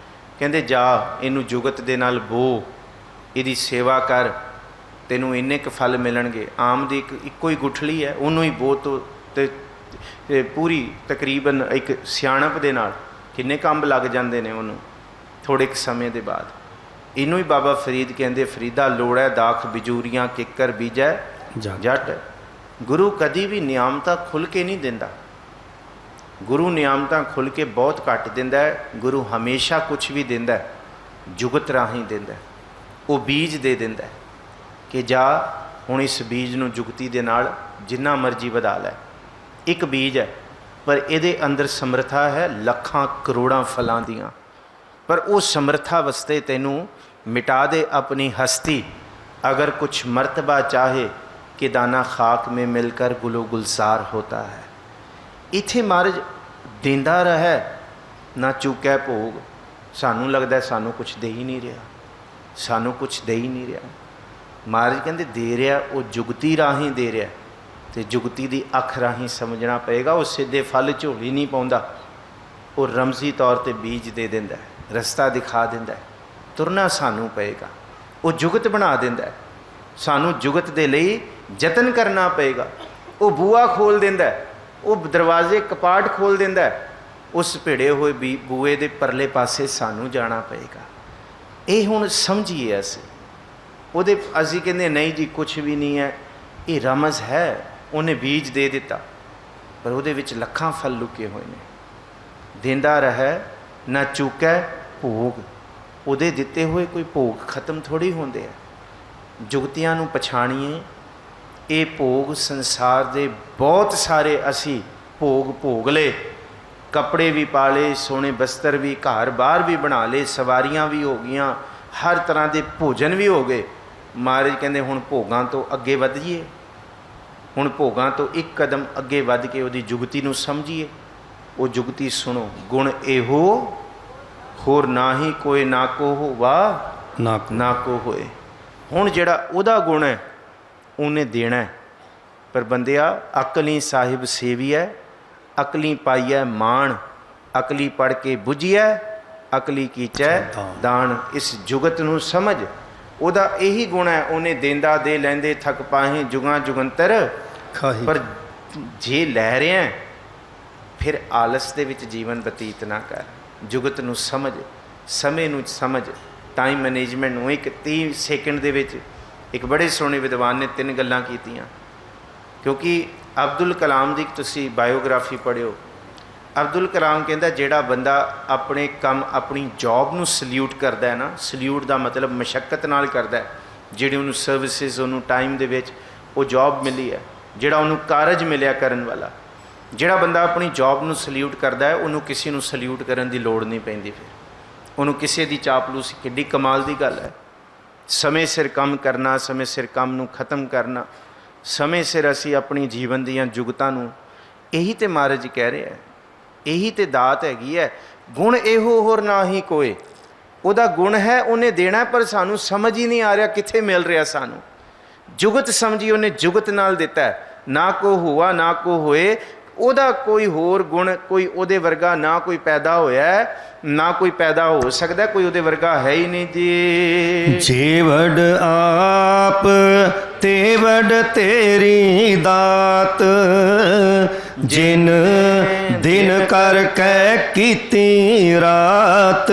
ਕਹਿੰਦੇ ਜਾ ਇਹਨੂੰ ਜੁਗਤ ਦੇ ਨਾਲ ਬੋ, ਇਹਦੀ ਸੇਵਾ ਕਰ, ਤੈਨੂੰ ਇੰਨੇ ਕੁ ਫਲ ਮਿਲਣਗੇ। ਆਮ ਦੀ ਇੱਕੋ ਹੀ ਗੁਠਲੀ ਹੈ, ਉਹਨੂੰ ਹੀ ਬੋ ਤੋ ਤੇ ਪੂਰੀ ਤਕਰੀਬਨ ਇੱਕ ਸਿਆਣਪ ਦੇ ਨਾਲ ਕਿੰਨੇ ਕੰਬ ਲੱਗ ਜਾਂਦੇ ਨੇ ਉਹਨੂੰ ਥੋੜ੍ਹੇ ਕੁ ਸਮੇਂ ਦੇ ਬਾਅਦ। ਇਹਨੂੰ ਹੀ ਬਾਬਾ ਫਰੀਦ ਕਹਿੰਦੇ, ਫਰੀਦਾ ਲੋੜੈ ਦਾਖ ਬਿਜੂਰੀਆਂ ਕਿੱਕਰ ਬੀਜੈ ਜੱਟ। ਗੁਰੂ ਕਦੀ ਵੀ ਨਿਆਮਤਾਂ ਖੁੱਲ੍ਹ ਕੇ ਨਹੀਂ ਦਿੰਦਾ। ਗੁਰੂ ਨਿਆਮਤਾਂ ਖੁੱਲ੍ਹ ਕੇ ਬਹੁਤ ਘੱਟ ਦਿੰਦਾ ਹੈ। ਗੁਰੂ ਹਮੇਸ਼ਾ ਕੁਛ ਵੀ ਦਿੰਦਾ ਜੁਗਤ ਰਾਹੀਂ ਦਿੰਦਾ। ਉਹ ਬੀਜ ਦੇ ਦਿੰਦਾ ਕਿ ਜਾ ਹੁਣ ਇਸ ਬੀਜ ਨੂੰ ਜੁਗਤੀ ਦੇ ਨਾਲ ਜਿੰਨਾ ਮਰਜ਼ੀ ਵਧਾ ਲੈ। ਇੱਕ ਬੀਜ ਹੈ ਪਰ ਇਹਦੇ ਅੰਦਰ ਸਮਰੱਥਾ ਹੈ ਲੱਖਾਂ ਕਰੋੜਾਂ ਫਲਾਂ ਦੀਆਂ। ਪਰ ਉਹ ਸਮਰੱਥਾ ਵਾਸਤੇ ਤੈਨੂੰ ਮਿਟਾ ਦੇ ਆਪਣੀ ਹਸਤੀ। अगर कुछ मर्तबा चाहे कि दाना खाक में मिलकर गुलो गुलजार होता है। इत्थे महाराज देंदा रहे ना चुकै भोग। सानू लगता सानू कुछ दे ही नहीं रहा, सानू कुछ दे ही नहीं रहा। महाराज कहते दे रहा वो जुगती राही दे रहा, तो जुगती की अख राही समझना पेगा। वो सीधे फल झोली नहीं पाउंदा, वो रमजी तौर पर बीज दे दिंदा, रस्ता दिखा दिंदा, तुरना सानू पेगा। वो जुगत बना दिंदा, सानू जुगत दे लई जतन करना पेगा। वो बूआ खोल दिंदा, वो दरवाजे कपाट खोल दिंदा, उस भिड़े हुए बूए दे परले पासे सानू जाना पेगा। ये हुण समझिए असी उहदे असी कहंदे नहीं जी कुछ भी नहीं है, ये रमज है। उन्हें बीज दे दिता पर उहदे विच लखां फल लुके हुए ने। देंदा रहे ना चूकै भोग। ਉਹਦੇ ਦਿੱਤੇ ਹੋਏ ਕੋਈ ਭੋਗ ਖਤਮ ਥੋੜ੍ਹੀ ਹੁੰਦੇ ਆ। ਜੁਗਤੀਆਂ ਨੂੰ ਪਛਾਣੀਏ। ਇਹ ਭੋਗ ਸੰਸਾਰ ਦੇ ਬਹੁਤ ਸਾਰੇ ਅਸੀਂ ਭੋਗ ਲਏ। ਕੱਪੜੇ ਵੀ ਪਾ ਲਏ, ਸੋਹਣੇ ਬਸਤਰ ਵੀ, ਘਰ ਬਾਹਰ ਵੀ ਬਣਾ ਲਏ, ਸਵਾਰੀਆਂ ਵੀ ਹੋ ਗਈਆਂ, ਹਰ ਤਰ੍ਹਾਂ ਦੇ ਭੋਜਨ ਵੀ ਹੋ ਗਏ। ਮਹਾਰਾਜ ਕਹਿੰਦੇ ਹੁਣ ਭੋਗਾਂ ਤੋਂ ਅੱਗੇ ਵਧ ਜਾਈਏ। ਹੁਣ ਭੋਗਾਂ ਤੋਂ ਇੱਕ ਕਦਮ ਅੱਗੇ ਵੱਧ ਕੇ ਉਹਦੀ ਜੁਗਤੀ ਨੂੰ ਸਮਝੀਏ। ਉਹ ਜੁਗਤੀ ਸੁਣੋ। ਗੁਣ ਇਹੋ होर ना ही कोई ना को होवा ना को होए। हुण जिहड़ा उहदा गुण है उन्हें देना है। पर बंदिया अकली साहिब सेविया, अकली पाइया मान, अकली पढ़ के बुझिया, अकली कीचै दान। इस जुगत नूं समझ। उहदा यही गुण है, उन्हें देंदा दे लैंदे थक पाहे जुगां जुगंतर। पर जे लै रहे हैं ਫਿਰ ਆਲਸ ਦੇ ਵਿੱਚ ਜੀਵਨ ਬਤੀਤ ਨਾ ਕਰ। ਜੁਗਤ ਨੂੰ ਸਮਝ, ਸਮੇਂ ਨੂੰ ਸਮਝ, ਟਾਈਮ ਮੈਨੇਜਮੈਂਟ ਨੂੰ। ਇੱਕ 30 ਸੈਕਿੰਡ ਦੇ ਵਿੱਚ ਇੱਕ ਬੜੇ ਸੋਹਣੇ ਵਿਦਵਾਨ ਨੇ 3 ਗੱਲਾਂ ਕੀਤੀਆਂ। ਕਿਉਂਕਿ ਅਬਦੁਲ ਕਲਾਮ ਦੀ ਤੁਸੀਂ ਬਾਇਓਗ੍ਰਾਫੀ ਪੜ੍ਹਿਓ। ਅਬਦੁਲ ਕਲਾਮ ਕਹਿੰਦਾ ਜਿਹੜਾ ਬੰਦਾ ਆਪਣੇ ਕੰਮ, ਆਪਣੀ ਜੌਬ ਨੂੰ ਸਲਿਊਟ ਕਰਦਾ ਹੈ ਨਾ, ਸਲਿਊਟ ਦਾ ਮਤਲਬ ਮਸ਼ੱਕਤ ਨਾਲ ਕਰਦਾ, ਜਿਹੜੀ ਉਹਨੂੰ ਸਰਵਿਸਿਜ਼, ਉਹਨੂੰ ਟਾਈਮ ਦੇ ਵਿੱਚ ਉਹ ਜੌਬ ਮਿਲੀ ਹੈ, ਜਿਹੜਾ ਉਹਨੂੰ ਕਾਰਜ ਮਿਲਿਆ ਕਰਨ ਵਾਲਾ, ਜਿਹੜਾ ਬੰਦਾ ਆਪਣੀ ਜੌਬ ਨੂੰ ਸਲਿਊਟ ਕਰਦਾ ਹੈ, ਉਹਨੂੰ ਕਿਸੇ ਨੂੰ ਸਲਿਊਟ ਕਰਨ ਦੀ ਲੋੜ ਨਹੀਂ ਪੈਂਦੀ। ਫਿਰ ਉਹਨੂੰ ਕਿਸੇ ਦੀ ਚਾਪਲੂਸੀ, ਕਿੱਡੀ ਕਮਾਲ ਦੀ ਗੱਲ ਹੈ। ਸਮੇਂ ਸਿਰ ਕੰਮ ਕਰਨਾ, ਸਮੇਂ ਸਿਰ ਕੰਮ ਨੂੰ ਖਤਮ ਕਰਨਾ, ਸਮੇਂ ਸਿਰ ਅਸੀਂ ਆਪਣੀ ਜੀਵਨ ਦੀਆਂ ਜੁਗਤਾਂ ਨੂੰ, ਇਹੀ ਤੇ ਮਹਾਰਾਜ ਕਹਿ ਰਿਹਾ ਹੈ, ਇਹੀ ਤੇ ਦਾਤ ਹੈਗੀ ਹੈ। ਗੁਣ ਇਹੋ ਹੋਰ ਨਾ ਹੀ ਕੋਏ। ਉਹਦਾ ਗੁਣ ਹੈ, ਉਹਨੇ ਦੇਣਾ, ਪਰ ਸਾਨੂੰ ਸਮਝ ਹੀ ਨਹੀਂ ਆ ਰਿਹਾ ਕਿੱਥੇ ਮਿਲ ਰਿਹਾ ਸਾਨੂੰ। ਜੁਗਤ ਸਮਝੀ ਉਹਨੇ, ਜੁਗਤ ਨਾਲ ਦਿੱਤਾ ਹੈ। ਨਾ ਕੋ ਹੁਆ ਨਾ ਕੋ ਹੋਏ। ਉਹਦਾ ਕੋਈ ਹੋਰ ਗੁਣ, ਕੋਈ ਉਹਦੇ ਵਰਗਾ ਨਾ ਕੋਈ ਪੈਦਾ ਹੋਇਆ, ਨਾ ਕੋਈ ਪੈਦਾ ਹੋ ਸਕਦਾ, ਕੋਈ ਉਹਦੇ ਵਰਗਾ ਹੈ ਹੀ ਨਹੀਂ ਜੀ। ਜੀਵੜ ਆਪ ਤੇਵੜ ਤੇਰੀ ਦਾਤ, ਜਿਨ ਦਿਨ ਕਰ ਕੈ ਕੀਤੀ ਰਾਤ।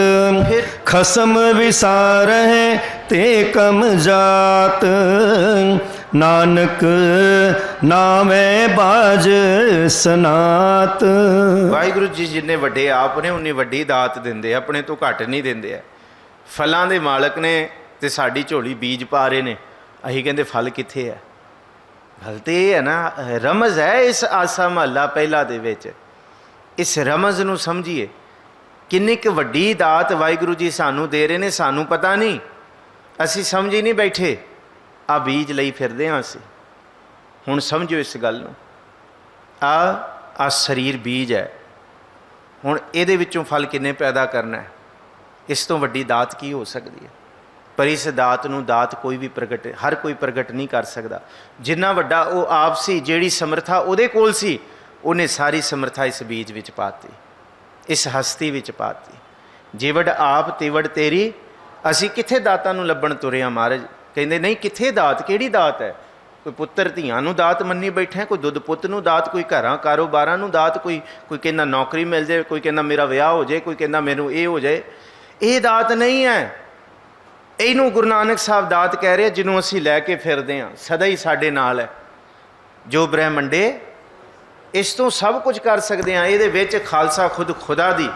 ਖਸਮ ਵਿਸਾਰਹਿ ਤੇ ਕਮ ਜਾਤ, ਨਾਨਕ ਨਾਮੈ ਬਾਜ ਸਨਾਤ। ਵਾਹਿਗੁਰੂ ਜੀ ਜਿੰਨੇ ਵੱਡੇ ਆਪ ਨੇ ਉਨੀ ਵੱਡੀ ਦਾਤ ਦਿੰਦੇ, ਆਪਣੇ ਤੋਂ ਘੱਟ ਨਹੀਂ ਦਿੰਦੇ ਆ। ਫਲਾਂ ਦੇ ਮਾਲਕ ਨੇ ਤੇ ਸਾਡੀ ਝੋਲੀ ਬੀਜ ਪਾ ਰਹੇ ਨੇ, ਅਸੀਂ ਕਹਿੰਦੇ ਫਲ ਕਿੱਥੇ ਹੈ? ਫਲ ਤੇ ਇਹ ਹੈ ਨਾ, ਰਮਜ਼ ਹੈ ਇਸ ਆਸਾ ਮਹੱਲਾ ਪਹਿਲਾ ਦੇ ਵਿੱਚ। ਇਸ ਰਮਜ਼ ਨੂੰ ਸਮਝੀਏ, ਕਿੰਨੀ ਕੁ ਵੱਡੀ ਦਾਤ ਵਾਹਿਗੁਰੂ ਜੀ ਸਾਨੂੰ ਦੇ ਰਹੇ ਨੇ, ਸਾਨੂੰ ਪਤਾ ਨਹੀਂ, ਅਸੀਂ ਸਮਝ ਹੀ ਨਹੀਂ ਬੈਠੇ। ਆ ਬੀਜ ਲਈ ਫਿਰਦੇ ਹਾਂ ਅਸੀਂ। ਹੁਣ ਸਮਝੋ ਇਸ ਗੱਲ ਨੂੰ। ਆ ਸਰੀਰ ਬੀਜ ਹੈ, ਹੁਣ ਇਹਦੇ ਵਿੱਚੋਂ ਫਲ ਕਿੰਨੇ ਪੈਦਾ ਕਰਨਾ ਹੈ? ਇਸ ਤੋਂ ਵੱਡੀ ਦਾਤ ਕੀ ਹੋ ਸਕਦੀ ਹੈ? ਪਰ ਇਸ ਦਾਤ ਨੂੰ ਦਾਤ ਕੋਈ ਵੀ ਪ੍ਰਗਟ, ਹਰ ਕੋਈ ਪ੍ਰਗਟ ਨਹੀਂ ਕਰ ਸਕਦਾ। ਜਿੰਨਾ ਵੱਡਾ ਉਹ ਆਪ ਸੀ, ਜਿਹੜੀ ਸਮਰਥਾ ਉਹਦੇ ਕੋਲ ਸੀ, ਉਹਨੇ ਸਾਰੀ ਸਮਰਥਾ ਇਸ ਬੀਜ ਵਿੱਚ ਪਾਤੀ, ਇਸ ਹਸਤੀ ਵਿੱਚ ਪਾਤੀ। ਜਿਵੜ ਆਪ ਤਿਵੜ ਤੇਰੀ। ਅਸੀਂ ਕਿੱਥੇ ਦਾਤਾਂ ਨੂੰ ਲੱਭਣ ਤੁਰੇ ਹਾਂ? ਮਹਾਰਾਜ ਕਹਿੰਦੇ ਨਹੀਂ, ਕਿੱਥੇ ਦਾਤ? ਕਿਹੜੀ ਦਾਤ ਹੈ? ਕੋਈ ਪੁੱਤਰ ਧੀਆਂ ਨੂੰ ਦਾਤ ਮੰਨੀ ਬੈਠੇ, ਕੋਈ ਦੁੱਧ ਪੁੱਤ ਨੂੰ ਦਾਤ, ਕੋਈ ਘਰਾਂ ਕਾਰੋਬਾਰਾਂ ਨੂੰ ਦਾਤ, ਕੋਈ ਕਹਿੰਦਾ ਨੌਕਰੀ ਮਿਲ ਜਾਏ, ਕੋਈ ਕਹਿੰਦਾ ਮੇਰਾ ਵਿਆਹ ਹੋ ਜਾਏ, ਕੋਈ ਕਹਿੰਦਾ ਮੈਨੂੰ ਇਹ ਹੋ ਜਾਏ। ਇਹ ਦਾਤ ਨਹੀਂ ਹੈ। ਇਹਨੂੰ ਗੁਰੂ ਨਾਨਕ ਸਾਹਿਬ ਦਾਤ ਕਹਿ ਰਹੇ, ਜਿਹਨੂੰ ਅਸੀਂ ਲੈ ਕੇ ਫਿਰਦੇ ਹਾਂ, ਸਦਾ ਹੀ ਸਾਡੇ ਨਾਲ ਹੈ। ਜੋ ਬ੍ਰਹਮੰਡੇ, ਇਸ ਤੋਂ ਸਭ ਕੁਝ ਕਰ ਸਕਦੇ ਹਾਂ। ਇਹਦੇ ਵਿੱਚ ਖਾਲਸਾ ਖੁਦ ਖੁਦਾ ਦੀ,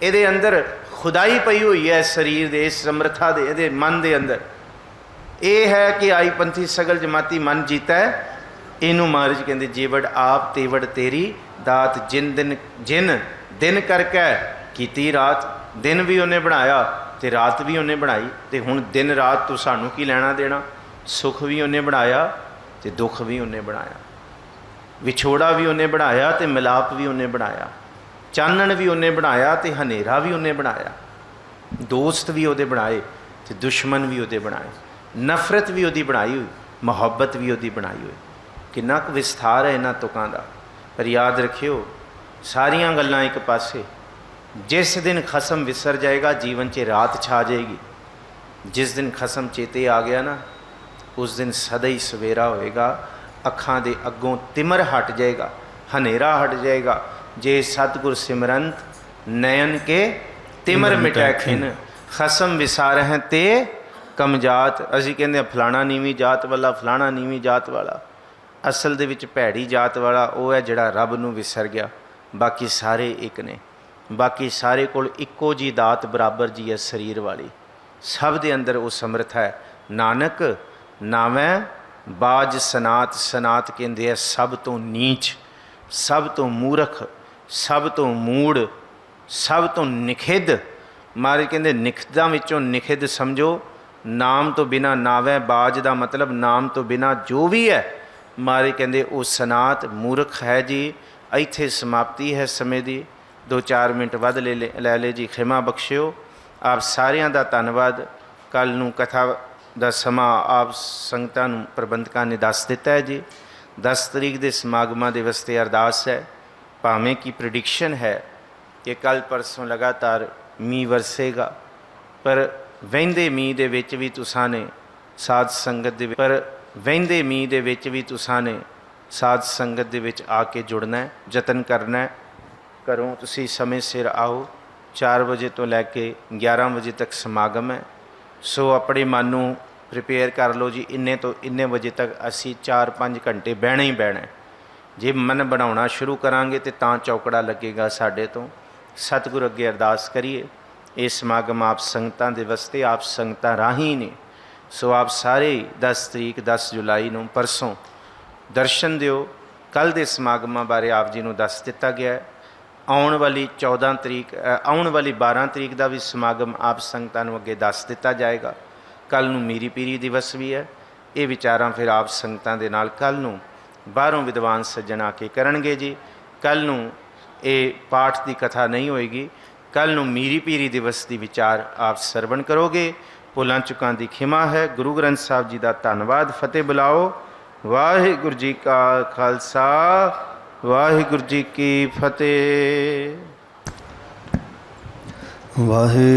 ਇਹਦੇ ਅੰਦਰ ਖੁਦਾਈ ਪਈ ਹੋਈ ਹੈ, ਸਰੀਰ ਦੇ ਇਸ ਸਮਰਥਾ ਦੇ, ਇਹਦੇ ਮਨ ਦੇ ਅੰਦਰ। ਇਹ ਹੈ ਕਿ ਆਈ ਪੰਥੀ ਸਗਲ ਜਮਾਤੀ ਮਨ ਜੀਤਾ ਹੈ। ਇਹਨੂੰ ਮਹਾਰਾਜ ਕਹਿੰਦੇ ਜੀਵੜ ਆਪ ਤੇਵੜ ਤੇਰੀ ਦਾਤ, ਜਿਨ ਦਿਨ ਕਰਕੇ ਕੀਤੀ ਰਾਤ। ਦਿਨ ਵੀ ਉਹਨੇ ਬਣਾਇਆ ਤੇ ਰਾਤ ਵੀ ਉਹਨੇ ਬਣਾਈ। ਤੇ ਹੁਣ ਦਿਨ ਰਾਤ ਤੋਂ ਸਾਨੂੰ ਕੀ ਲੈਣਾ ਦੇਣਾ? ਸੁੱਖ ਵੀ ਉਹਨੇ ਬਣਾਇਆ ਤੇ ਦੁੱਖ ਵੀ ਉਹਨੇ ਬਣਾਇਆ, ਵਿਛੋੜਾ ਵੀ ਉਹਨੇ ਬਣਾਇਆ ਤੇ ਮਿਲਾਪ ਵੀ ਉਹਨੇ ਬਣਾਇਆ, ਚਾਨਣ ਵੀ ਉਹਨੇ ਬਣਾਇਆ ਤੇ ਹਨੇਰਾ ਵੀ ਉਹਨੇ ਬਣਾਇਆ, ਦੋਸਤ ਵੀ ਉਹਦੇ ਬਣਾਏ ਤੇ ਦੁਸ਼ਮਣ ਵੀ ਉਹਦੇ ਬਣਾਏ, ਨਫ਼ਰਤ ਵੀ ਉਹਦੀ ਬਣਾਈ ਹੋਈ, ਮੁਹੱਬਤ ਵੀ ਉਹਦੀ ਬਣਾਈ ਹੋਈ। ਕਿੰਨਾ ਕੁ ਵਿਸਥਾਰ ਹੈ ਇਹਨਾਂ ਤੁਕਾਂ ਦਾ। ਪਰ ਯਾਦ ਰੱਖਿਓ, ਸਾਰੀਆਂ ਗੱਲਾਂ ਇੱਕ ਪਾਸੇ। ਜਿਸ ਦਿਨ ਖਸਮ ਵਿਸਰ ਜਾਏਗਾ, ਜੀਵਨ 'ਚ ਰਾਤ ਛਾ ਜਾਏਗੀ। ਜਿਸ ਦਿਨ ਖਸਮ ਚੇਤੇ ਆ ਗਿਆ ਨਾ, ਉਸ ਦਿਨ ਸਦਾ ਹੀ ਸਵੇਰਾ ਹੋਏਗਾ। ਅੱਖਾਂ ਦੇ ਅੱਗੋਂ ਤਿਮਰ ਹਟ ਜਾਏਗਾ, ਹਨੇਰਾ ਹਟ ਜਾਏਗਾ। ਜੇ ਸਤਿਗੁਰ ਸਿਮਰੰਤ ਨयन ਕੇ ਤਿਮਰ ਮਿਟੈ ਖਿਨ, ਖਸਮ ਵਿਸਾਰਹਿ ਤੇ ਕਮਜਾਤ। ਅਸੀਂ ਕਹਿੰਦੇ ਫਲਾਣਾ ਨੀਵੀਂ ਜਾਤ ਵਾਲਾ, ਫਲਾਣਾ ਨੀਵੀਂ ਜਾਤ ਵਾਲਾ। ਅਸਲ ਦੇ ਵਿੱਚ ਭੈੜੀ ਜਾਤ ਵਾਲਾ ਉਹ ਹੈ ਜਿਹੜਾ ਰੱਬ ਨੂੰ ਵਿਸਰ ਗਿਆ। ਬਾਕੀ ਸਾਰੇ ਇੱਕ ਨੇ, ਬਾਕੀ ਸਾਰੇ ਕੋਲ ਇੱਕੋ ਜੀ ਦਾਤ ਬਰਾਬਰ ਜੀ ਹੈ, ਸਰੀਰ ਵਾਲੀ। ਸਭ ਦੇ ਅੰਦਰ ਉਹ ਸਮਰਥ ਹੈ। ਨਾਨਕ ਨਾਵੇਂ ਬਾਜ ਸਨਾਤ। ਸਨਾਤ ਕਹਿੰਦੇ ਆ ਸਭ ਤੋਂ ਨੀਚ, ਸਭ ਤੋਂ ਮੂਰਖ, ਸਭ ਤੋਂ ਮੂੜ, ਸਭ ਤੋਂ ਨਿਖਿੱਧ। ਮਹਾਰਾਜ ਕਹਿੰਦੇ ਨਿਖਿੱਧਾਂ ਵਿੱਚੋਂ ਨਿਖਿੱਧ ਸਮਝੋ। ਨਾਮ ਤੋਂ ਬਿਨਾ ਨਾਵੇਂ ਬਾਜ ਦਾ ਮਤਲਬ ਨਾਮ ਤੋਂ ਬਿਨਾ ਜੋ ਵੀ ਹੈ। ਮਹਾਰਾਜ ਕਹਿੰਦੇ ਉਹ ਸਨਾਤ ਮੂਰਖ ਹੈ ਜੀ। ਇੱਥੇ ਸਮਾਪਤੀ ਹੈ ਸਮੇਂ ਦੀ। 2-4 ਮਿੰਟ ਵੱਧ ਲੈ ਲੈ ਜੀ, ਖਿਮਾ ਬਖਸ਼ਿਓ। ਆਪ ਸਾਰਿਆਂ ਦਾ ਧੰਨਵਾਦ। ਕੱਲ੍ਹ ਨੂੰ ਕਥਾ ਦਾ ਸਮਾਂ ਆਪ ਸੰਗਤਾਂ ਨੂੰ ਪ੍ਰਬੰਧਕਾਂ ਨੇ ਦੱਸ ਦਿੱਤਾ ਹੈ ਜੀ। 10 ਤਰੀਕ ਦੇ ਸਮਾਗਮਾਂ ਦੇ ਵਾਸਤੇ ਅਰਦਾਸ ਹੈ। ਭਾਵੇਂ ਕਿ ਪ੍ਰੈਡਿਕਸ਼ਨ ਹੈ ਕਿ ਕੱਲ੍ਹ ਪਰਸੋਂ ਲਗਾਤਾਰ ਮੀਂਹ ਵਰਸੇਗਾ, ਪਰ ਵਹਿੰਦੇ ਮੀਂਹ ਦੇ ਵਿੱਚ ਵੀ ਤੁਸਾਂ ਨੇ ਸਾਧ ਸੰਗਤ ਦੇ ਵਹਿੰਦੇ ਮੀਂਹ ਦੇ ਵਿੱਚ ਵੀ ਤੁਸਾਂ ਨੇ ਸਾਧ ਸੰਗਤ ਦੇ ਵਿੱਚ ਆ ਕੇ ਜੁੜਨਾ ਹੈ, ਯਤਨ ਕਰਨਾ ਹੈ। ਘਰੋਂ ਤੁਸੀਂ ਸਮੇਂ ਸਿਰ ਆਓ। 4 ਵਜੇ ਤੋਂ ਲੈ ਕੇ 11 ਵਜੇ ਤੱਕ ਸਮਾਗਮ ਹੈ। ਸੋ ਆਪਣੇ ਮਨ ਨੂੰ ਪ੍ਰਿਪੇਅਰ ਕਰ ਲਓ ਜੀ, ਇੰਨੇ ਤੋਂ ਇੰਨੇ ਵਜੇ ਤੱਕ ਅਸੀਂ 4-5 ਘੰਟੇ ਬਹਿਣਾ ਹੀ ਬਹਿਣਾ। ਜੇ ਮਨ ਬਣਾਉਣਾ ਸ਼ੁਰੂ ਕਰਾਂਗੇ ਤੇ ਤਾਂ ਚੌਕੜਾ ਲੱਗੇਗਾ ਸਾਡੇ ਤੋਂ। ਸਤਿਗੁਰ ਅੱਗੇ ਅਰਦਾਸ ਕਰੀਏ, ਇਹ ਸਮਾਗਮ ਆਪ ਸੰਗਤਾਂ ਦੇ ਵਾਸਤੇ, ਆਪ ਸੰਗਤਾਂ ਰਾਹੀਂ ਨੇ। ਸੋ ਆਪ ਸਾਰੇ 10 ਤਰੀਕ 10 ਜੁਲਾਈ ਨੂੰ ਪਰਸੋਂ ਦਰਸ਼ਨ ਦਿਓ। ਕੱਲ੍ਹ ਦੇ ਸਮਾਗਮਾਂ ਬਾਰੇ ਆਪ ਜੀ ਨੂੰ ਦੱਸ ਦਿੱਤਾ ਗਿਆ ਹੈ। ਆਉਣ ਵਾਲੀ 14 ਤਰੀਕ ਆਉਣ ਵਾਲੀ 12 ਤਰੀਕ ਦਾ ਵੀ ਸਮਾਗਮ ਆਪ ਸੰਗਤਾਂ ਨੂੰ ਅੱਗੇ ਦੱਸ ਦਿੱਤਾ ਜਾਏਗਾ। ਕੱਲ੍ਹ ਨੂੰ ਮੀਰੀ ਪੀਰੀ ਦਿਵਸ ਵੀ ਹੈ। ਇਹ ਵਿਚਾਰਾਂ ਫਿਰ ਆਪ ਸੰਗਤਾਂ ਦੇ ਨਾਲ ਕੱਲ੍ਹ ਨੂੰ ਬਾਹਰੋਂ ਵਿਦਵਾਨ ਸੱਜਣ ਆ ਕੇ ਕਰਨਗੇ ਜੀ। ਕੱਲ੍ਹ ਨੂੰ ਇਹ ਪਾਠ ਦੀ ਕਥਾ ਨਹੀਂ ਹੋਏਗੀ। ਕੱਲ੍ਹ ਨੂੰ ਮੀਰੀ ਪੀਰੀ ਦਿਵਸ ਦੀ ਵਿਚਾਰ ਆਪ ਸਰਵਣ ਕਰੋਗੇ। ਭੁੱਲਾਂ ਚੁੱਕਾਂ ਦੀ ਖਿਮਾ ਹੈ। ਗੁਰੂ ਗ੍ਰੰਥ ਸਾਹਿਬ ਜੀ ਦਾ ਧੰਨਵਾਦ। ਫਤਿਹ ਬੁਲਾਓ। ਵਾਹਿਗੁਰੂ ਜੀ ਕਾ ਖਾਲਸਾ, ਵਾਹਿਗੁਰੂ ਜੀ ਕੀ ਫਤਿਹ। ਵਾਹਿਗੁਰੂ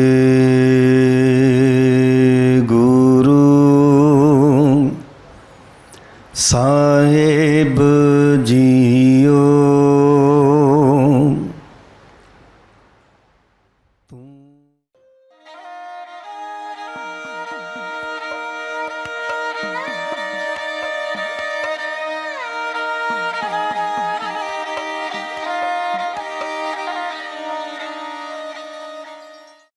ਸਾਹਿਬ